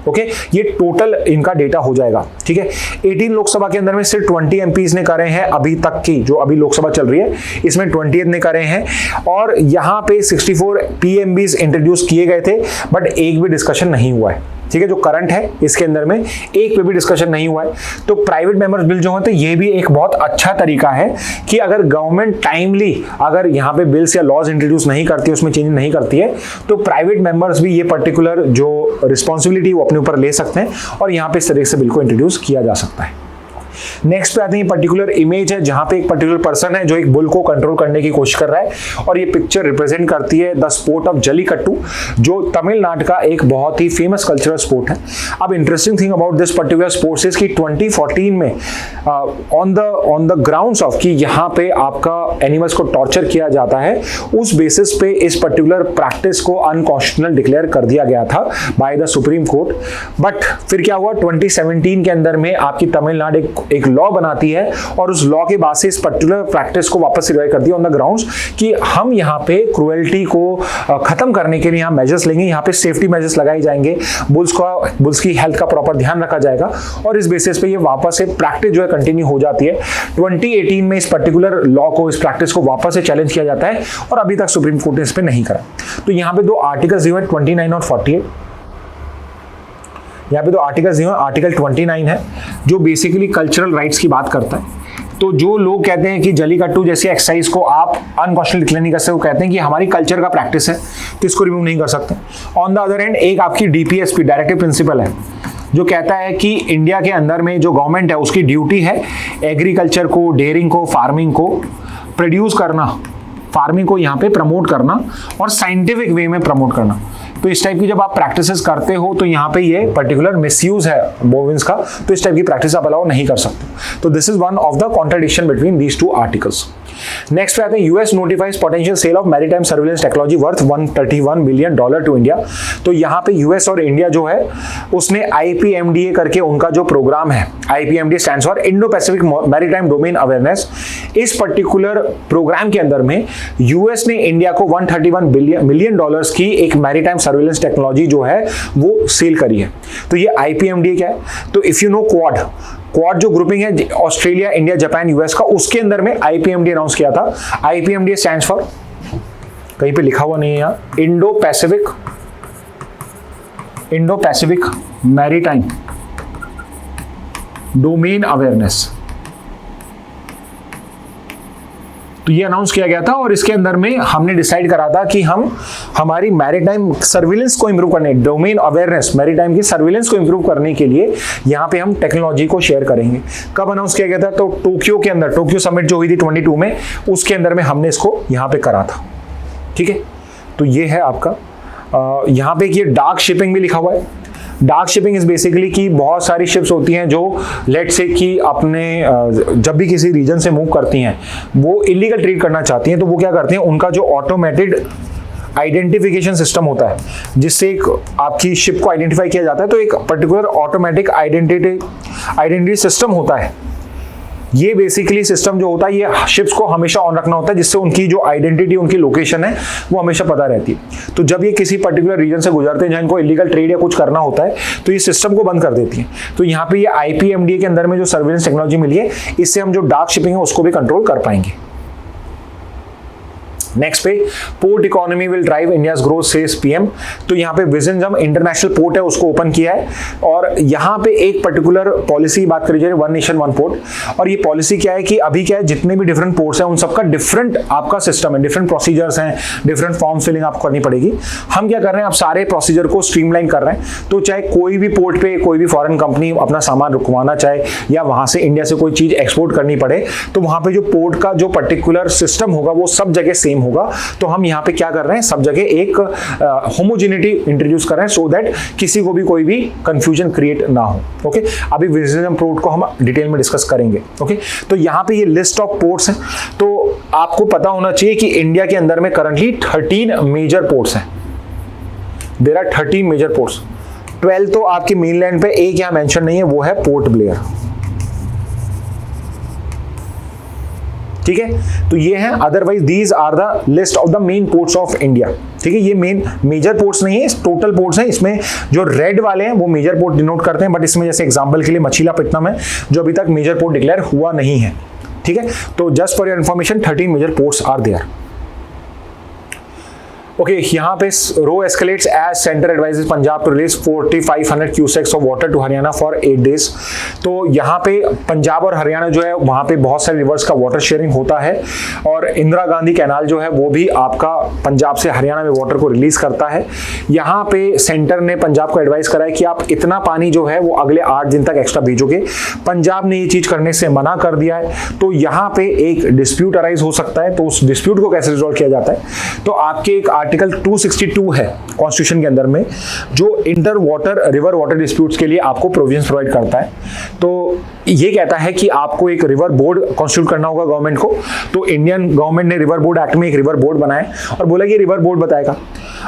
Speaker 1: ओके, ये टोटल इनका डेटा हो जाएगा। ठीक है, 18 लोकसभा के अंदर में सिर्फ 20 एमपीज ने करे हैं अभी तक की, जो अभी लोकसभा चल रही है इसमें 20 ने करे हैं, और यहाँ पे 64 PMBs इंट्रोड्यूस किए गए थे, बट एक भी डिस्कशन नहीं हुआ है। ठीक है, जो करंट है इसके अंदर में एक पे भी डिस्कशन नहीं हुआ है। तो प्राइवेट मेंबर्स बिल जो होते हैं ये भी एक बहुत अच्छा तरीका है कि अगर गवर्नमेंट टाइमली अगर यहाँ पे बिल्स या लॉज इंट्रोड्यूस नहीं करती है, उसमें चेंज नहीं करती है, तो प्राइवेट मेंबर्स भी ये पर्टिकुलर जो रिस्पॉन्सिबिलिटी वो अपने ऊपर ले सकते हैं और यहाँ पे इस तरीके से बिल को इंट्रोड्यूस किया जा सकता है। नेक्स्ट पे आते हैं पर्टिकुलर इमेज है जहां पे एक पर्टिकुलर पर्सन है जो एक बुल को कंट्रोल करने की कोशिश कर रहा है और ये पिक्चर रिप्रेजेंट करती है द स्पोर्ट ऑफ जल्लीकट्टू, जो तमिलनाडु का एक बहुत ही फेमस कल्चरल स्पोर्ट है। अब interesting thing about this particular sports is कि 2014 में ऑन द ग्राउंड्स ऑफ कि यहाँ पे आपका एनिमल्स को टॉर्चर किया जाता है, उस बेसिस पे इस पर्टिकुलर प्रैक्टिस को अनकॉन्स्टिट्यूशनल डिक्लेयर कर दिया गया था by the supreme court. But फिर क्या हुआ, 2017 के अंदर में आपकी तमिलनाडु एक लॉ बनाती है और उस लॉ के बाद से इस पर्टिकुलर प्रैक्टिस को वापस रिवाइव कर दिया ऑन द ग्राउंड्स कि हम यहाँ पे क्रुएल्टी को खत्म करने के लिए यहाँ मेजर्स लेंगे, यहाँ पे सेफ्टी मेजर्स लगाए जाएंगे, बुल्स की हेल्थ का प्रॉपर ध्यान रखा जाएगा और इस बेसिस पे ये वापस से प्रैक्टिस जो है कंटिन्यू हो जाती है। 2018 में इस पर्टिकुलर लॉ को, इस प्रैक्टिस को वापस से चैलेंज किया जाता है और अभी तक सुप्रीम कोर्ट ने इस पे नहीं करा। तो यहाँ पे दो आर्टिकल्स दिए हुए 29 और 48। यहाँ पे दो आर्टिकल्स दिए हुए, आर्टिकल 29 है जो बेसिकली कल्चरल राइट्स की बात करता है। तो जो लोग कहते हैं कि जल्लीकट्टू जैसी एक्सरसाइज को आप अनकॉन्स्टिट्यूशनल डिक्लेयर नहीं कर सकते, वो कहते हैं कि हमारी कल्चर का प्रैक्टिस है तो इसको रिमूव नहीं कर सकते। ऑन द अदर हैंड एक आपकी डीपीएसपी डायरेक्टिव प्रिंसिपल है जो कहता है कि इंडिया के अंदर में जो गवर्नमेंट है उसकी ड्यूटी है एग्रीकल्चर को, डेयरिंग को, फार्मिंग को प्रोड्यूस करना, फार्मिंग को यहाँ पे प्रमोट करना और साइंटिफिक वे में प्रमोट करना। तो इस टाइप की जब आप प्रैक्टिसेस करते हो तो यहाँ पे ये पर्टिकुलर मिसयूज है बोविन्स का, तो इस टाइप की प्रैक्टिस आप अलाउ नहीं कर सकते। तो this is one of the contradiction between these two articles. Next पे आते हैं US notifies potential sale of maritime surveillance technology worth $131 billion to India. तो यहाँ पे यूएस और इंडिया जो है उसने आईपीएमडीए करके उनका जो प्रोग्राम है, आईपीएमडीए stands for Indo Pacific maritime domain awareness, इस पर्टिकुलर प्रोग्राम के अंदर में यूएस ने इंडिया को $131 मिलियन की एक मैरीटाइम सर्विलेंस टेक्नोलॉजी जो है वो सेल करी है। तो ये आईपीएमडीए क्या है, तो इफ यू नो क्वाड जो ग्रुपिंग है ऑस्ट्रेलिया, इंडिया, जापान, यूएस का, उसके अंदर में आईपीएमडीए अनाउंस किया था। आईपीएमडीए स्टैंड्स फॉर, कहीं पे लिखा हुआ नहीं है यहाँ, Indo Pacific maritime domain awareness. तो ये अनाउंस किया गया था और इसके अंदर में हमने डिसाइड करा था कि हम हमारी मैरीटाइम सर्विलेंस को इंप्रूव करने, डोमेन अवेयरनेस, मैरीटाइम की सर्विलेंस को इंप्रूव करने के लिए यहाँ पे हम टेक्नोलॉजी को शेयर करेंगे। कब अनाउंस किया गया था, तो टोक्यो के अंदर, टोक्यो समिट जो हुई थी 22 में, उसके अंदर में हमने इसको यहाँ पे करा था। ठीक है, तो ये है आपका यहाँ पे ये डार्क शिपिंग भी लिखा हुआ है। डार्क शिपिंग इज बेसिकली कि बहुत सारी शिप्स होती हैं जो लेट से कि अपने जब भी किसी रीजन से मूव करती हैं वो इलीगल ट्रेड करना चाहती हैं, तो वो क्या करती हैं, उनका जो ऑटोमेटेड आइडेंटिफिकेशन सिस्टम होता है जिससे एक आपकी शिप को आइडेंटिफाई किया जाता है, तो एक पर्टिकुलर ऑटोमेटिक आइडेंटिटी सिस्टम होता है। ये बेसिकली सिस्टम जो होता है ये शिप्स को हमेशा ऑन रखना होता है जिससे उनकी जो आइडेंटिटी, उनकी लोकेशन है वो हमेशा पता रहती है। तो जब ये किसी पर्टिकुलर रीजन से गुजरते हैं जहाँ इनको इलीगल ट्रेड या कुछ करना होता है तो ये सिस्टम को बंद कर देती है। तो यहाँ पे ये आईपीएमडीए के अंदर में जो सर्विलेंस टेक्नोलॉजी मिली है, इससे हम जो डार्क शिपिंग है उसको भी कंट्रोल कर पाएंगे। नेक्स्ट पे port economy will drive India's growth says PM. तो यहाँ पे विजनजम इंटरनेशनल पोर्ट है उसको ओपन किया है और यहाँ पे एक पर्टिकुलर पॉलिसी की बात करी जाए, वन नेशन वन पोर्ट। और ये पॉलिसी क्या है कि अभी क्या है, जितने भी डिफरेंट पोर्ट्स हैं उन सबका डिफरेंट आपका सिस्टम है, डिफरेंट प्रोसीजर्स हैं, डिफरेंट फॉर्म फिलिंग आपको करनी पड़ेगी। हम क्या कर रहे हैं, आप सारे प्रोसीजर को स्ट्रीमलाइन कर रहे हैं। तो चाहे कोई भी पोर्ट पे कोई भी फॉरेन कंपनी अपना सामान रुकवाना चाहे या वहां से इंडिया से कोई चीज एक्सपोर्ट करनी पड़े, तो वहां पे जो पोर्ट का जो पर्टिकुलर सिस्टम होगा वो सब जगह सेम होगा। तो हम यहाँ पे क्या कर रहे हैं, सब जगह एक होमोजेनिटी इंट्रोड्यूस कर रहे हैं सो दैट किसी को भी कोई भी कंफ्यूजन क्रिएट ना हो। ओके, अभी विजनजम पोर्ट को हम डिटेल में डिस्कस करेंगे। ओके, तो यहाँ पे ये लिस्ट ऑफ पोर्ट्स हैं। तो आपको पता होना चाहिए कि इंडिया के अंदर में करंटली 13 मेजर पोर्ट्स हैं। There are 13 major ports. 12 तो आपके मेनलैंड पे, एक यहाँ मेंशन नहीं है, वो है पोर्ट ब्लेयर। ठीक है, तो ये है, otherwise these are the list of the main ports of India. ठीक है, ये मेन मेजर पोर्ट्स नहीं है, टोटल पोर्ट्स हैं। इसमें जो रेड वाले हैं वो मेजर पोर्ट डिनोट करते हैं, बट इसमें जैसे एग्जांपल के लिए मछलीपट्टनम है जो अभी तक मेजर पोर्ट डिक्लेयर हुआ नहीं है। ठीक है, तो just for your information 13 major ports are there. Okay, यहाँ पे row escalates as centre advises Punjab to release 4500 cusecs of water to Haryana for 8 days. तो यहाँ पे पंजाब और हरियाणा जो है वहाँ पे बहुत सारे रिवर्स का वाटर शेयरिंग होता है और इंदिरा गांधी कैनाल जो है वो भी आपका पंजाब से हरियाणा में वाटर को रिलीज करता है। यहाँ पे सेंटर ने पंजाब को एडवाइस करा है कि आप इतना पानी जो है वो अगले 8 दिन तक एक्स्ट्रा भेजोगे। पंजाब ने ये चीज करने से मना कर दिया है, तो यहाँ पे एक डिस्प्यूट अराइज हो सकता है। तो उस डिस्प्यूट को कैसे रिजॉल्व किया जाता है, तो आपके एक आर्टिकल 262 है कॉन्स्टिट्यूशन के अंदर में जो inter water river water disputes के लिए आपको प्रोविजंस प्रोवाइड करता है। तो ये कहता है कि आपको एक रिवर बोर्ड कॉन्स्टिट्यूट करना होगा गवर्नमेंट को। तो इंडियन गवर्नमेंट ने रिवर बोर्ड एक्ट में एक रिवर बोर्ड बनाया और बोला कि रिवर बोर्ड बताएगा।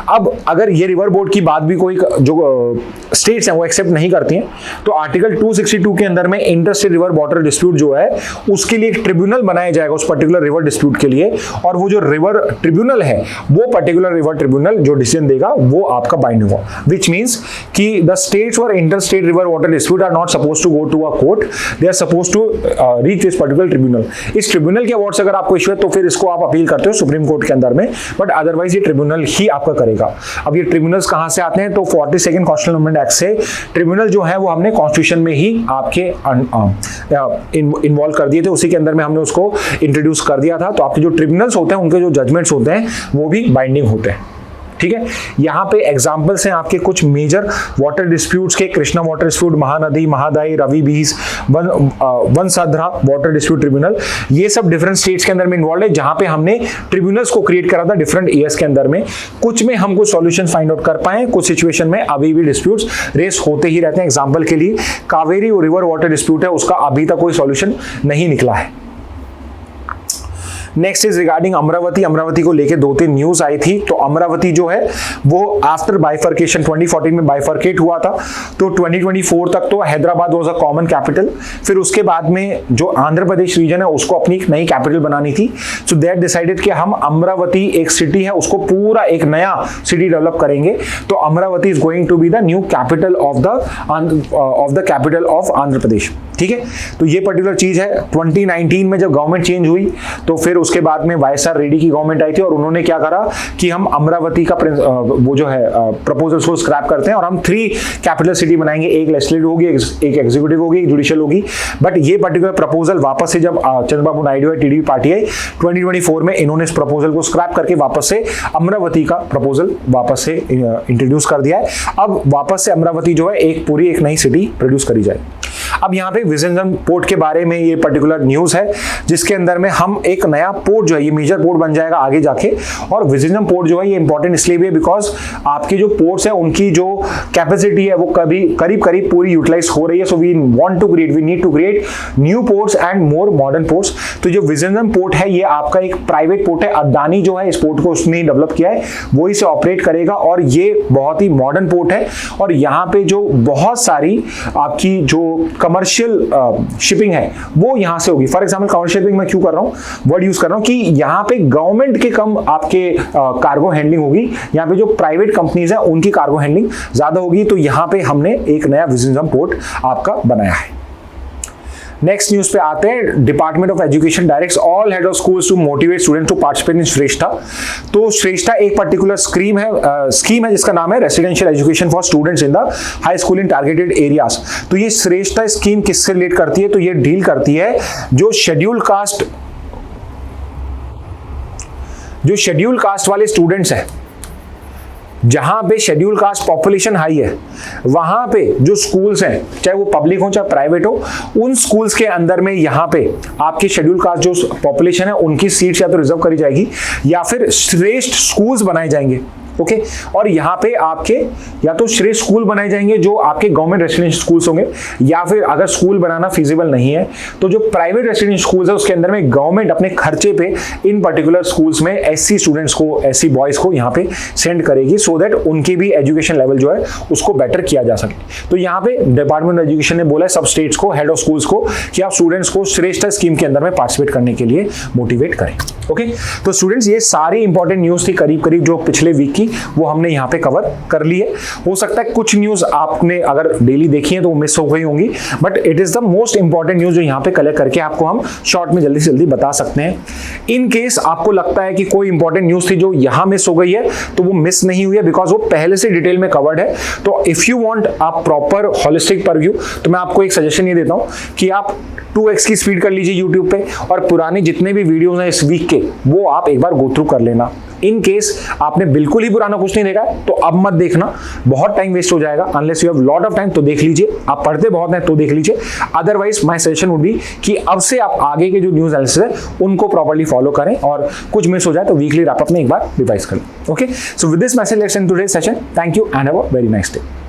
Speaker 1: अब अगर ये रिवर बोर्ड की बात भी कोई जो स्टेट्स हैं वो एक्सेप्ट नहीं करती हैं, तो आर्टिकल 262 के अंदर में inter state river water dispute जो है उसके लिए एक ट्रिब्यूनल बनाया जाएगा उस पर्टिकुलर रिवर डिस्प्यूट के लिए, और वो जो रिवर ट्रिब्यूनल है वो पर्टिकुलर रिवर ट्रिब्यूनल जो डिसीजन देगा वो आपका बाइंडिंग होगा। विच मीन्स कि द स्टेट्स और inter state river water dispute are not suppose to go to a court, they are suppose to reach this particular tribunal. इस ट्रिब्यूनल के award से अगर आपको इश्यू है तो फिर इसको आप अपील करते हो सुप्रीम कोर्ट के अंदर में, बट अदरवाइज ये ट्रिब्यूनल ही आपका करेगा। अब ये ट्रिब्यूनल्स कहां से आते हैं, तो 42 कॉन्स्टिट्यूशनल अमेंडमेंट एक्ट से ट्रिब्यूनल जो है वो हमने कॉन्स्टिट्यूशन में ही आपके इन्वॉल्व कर दिए थे, उसी के अंदर में हमने उसको इंट्रोड्यूस कर दिया था। तो आपके जो ट्रिब्यूनल्स होते हैं उनके जो जजमेंट्स होते हैं वो भी बाइंडिंग होते हैं। ठीक है, यहाँ पे एग्जांपल्स हैं आपके कुछ मेजर वाटर डिस्प्यूट्स के, कृष्णा वाटर डिस्प्यूट, महानदी, महादाई, रवि बीज, वनसाधरा वाटर डिस्प्यूट ट्रिब्यूनल, ये सब डिफरेंट स्टेट्स के अंदर में इन्वॉल्व है, जहां पे हमने ट्रिब्यूनल्स को क्रिएट करा था डिफरेंट ईयर्स के अंदर में। कुछ में हम कुछ सॉल्यूशन फाइंड आउट कर पाए, कुछ सिचुएशन में अभी भी डिस्प्यूट्स रेस होते ही रहते हैं। एग्जाम्पल के लिए कावेरी रिवर वाटर डिस्प्यूट है, उसका अभी तक कोई सॉल्यूशन नहीं निकला है। Next is regarding Amravati. Amravati को लेके 2-3 न्यूज आई थी। तो अमरावती जो है वो आफ्टर बाइफर्केशन 2014 में बाइफर्केट हुआ था, तो 2024 तक तो Hyderabad was a common capital. फिर उसके बाद में जो आंध्र प्रदेश रीजन है उसको अपनी एक नई कैपिटल बनानी थी। सो दैट डिसाइडेड कि हम अमरावती एक सिटी है उसको पूरा एक नया सिटी डेवलप करेंगे। तो Amaravati is going to be the new capital of the capital of Andhra Pradesh. ठीक है, तो ये पर्टिकुलर चीज है। 2019 में जब गवर्नमेंट चेंज हुई तो फिर उसके बाद में वाईएसआर रेड्डी की गवर्नमेंट आई थी और उन्होंने क्या करा कि हम अमरावती का वो जो है प्रपोजल्स को स्क्रैप करते हैं और हम 3 कैपिटल सिटी बनाएंगे, एक लेजिस्लेटिव होगी, एक एग्जीक्यूटिव होगी, एक जुडिशियल होगी। बट ये पर्टिकुलर प्रपोजल वापस से जब चंद्रबाबू नायडू है टीडीपी पार्टी है 2024 में इन्होंने इस प्रपोजल को स्क्रैप करके वापस से अमरावती का प्रपोजल वापस से इंट्रोड्यूस कर दिया है। अब वापस से अमरावती जो है एक पूरी एक नई सिटी प्रोड्यूस करी जाए। अब यहाँ पे विजनजम पोर्ट के बारे में ये पर्टिकुलर न्यूज है, जिसके अंदर में हम एक नया पोर्ट जो है ये मेजर पोर्ट बन जाएगा आगे जाके। और विजनजम पोर्ट जो है ये इंपॉर्टेंट इसलिए भी है बिकॉज आपके जो पोर्ट्स है उनकी जो कैपेसिटी है वो करीब करीब पूरी यूटिलाइज हो रही है। So we need to create new ports and more modern ports. तो जो विजनजम पोर्ट है ये आपका एक प्राइवेट पोर्ट है, अदानी जो है इस पोर्ट को उसने डेवलप किया है, वो इसे ऑपरेट करेगा और ये बहुत ही मॉडर्न पोर्ट है। और यहाँ पे जो बहुत सारी आपकी जो कमर्शियल शिपिंग है वो यहां से होगी। फॉर एग्जांपल कमर्शियल शिपिंग में क्यों कर रहा हूं, वर्ड यूज कर रहा हूं कि यहां पे गवर्नमेंट के कम आपके कार्गो हैंडलिंग होगी, यहां पे जो प्राइवेट कंपनीज हैं उनकी कार्गो हैंडलिंग ज्यादा होगी। तो यहां पे हमने एक नया विजनजम पोर्ट आपका बनाया है। नेक्स्ट न्यूज पे आते हैं। Department of education directs all head of schools to motivate students to participate in Shreshtha. तो श्रेष्ठा एक पर्टिकुलर स्कीम है जिसका नाम है residential education for students in the high school in targeted areas. तो ये श्रेष्ठा स्कीम किससे रिलेट करती है, तो ये डील करती है जो शेड्यूल कास्ट वाले स्टूडेंट्स हैं, जहां पे शेड्यूल कास्ट पॉपुलेशन हाई है वहां पे जो स्कूल्स हैं चाहे वो पब्लिक हो चाहे प्राइवेट हो, उन स्कूल्स के अंदर में यहां पे आपकी शेड्यूल कास्ट जो पॉपुलेशन है उनकी सीट्स या तो रिजर्व करी जाएगी या फिर श्रेष्ठ स्कूल्स बनाए जाएंगे। ओके, और यहाँ पे आपके या तो श्रेष्ठ स्कूल बनाए जाएंगे जो आपके गवर्नमेंट रेसिडेंशियल स्कूल्स होंगे, या फिर अगर स्कूल बनाना फिजिबल नहीं है तो जो प्राइवेट रेसिडेंशियल स्कूल्स है उसके अंदर में गवर्नमेंट अपने खर्चे पे इन पर्टिकुलर स्कूल्स में एससी स्टूडेंट्स को, एससी बॉयज को यहाँ पे सेंड करेगी सो दैट उनके भी एजुकेशन लेवल जो है उसको बेटर किया जा सके। तो यहाँ पे डिपार्टमेंट ऑफ एजुकेशन ने बोला है सब स्टेट्स को, हेड ऑफ स्कूल्स को, कि आप स्टूडेंट्स को श्रेष्ठ स्कीम के अंदर में पार्टिसिपेट करने के लिए मोटिवेट करें। ओके, तो स्टूडेंट्स ये सारी इंपॉर्टेंट न्यूज थी करीब करीब जो पिछले वीक की, थी वो हमने यहाँ पे कवर कर ली है। हो सकता है कुछ न्यूज़ आपने अगर डेली देखी है तो वो मिस हो गई होंगी, but it is the most important news जो यहाँ पे कलेक्ट करके आपको हम शॉर्ट में जल्दी से जल्दी बता सकते हैं। इन केस आपको लगता है कि कोई इंपॉर्टेंट न्यूज़ थी जो यहाँ मिस हो गई है, तो वो मिस नहीं हुई है बिकॉज वो पहले से डिटेल में कवर्ड है। तो if you want a proper holistic purview, तो मैं आपको एक सजेशन ये देता हूँ कि आप 2x की स्पीड कर लीजिए YouTube पे, और पुराने जितने भी वीडियोस हैं इस वीक के वो आप एक बार गो थ्रू कर लेना। इन केस आपने बिल्कुल ही पुराना कुछ नहीं देखा है तो अब मत देखना, बहुत टाइम वेस्ट हो जाएगा। Unless you have lot of time तो देख लीजिए, आप पढ़ते बहुत हैं तो देख लीजिए। Otherwise my suggestion would be कि अब से आप आगे के जो न्यूज़ एनालिसिस है उनको प्रॉपर्ली फॉलो करें, और कुछ मिस हो जाए तो वीकली रैपअप में एक बार रिवाइज करें। Okay, so with this message let's end today's session. Thank you and have a very nice day.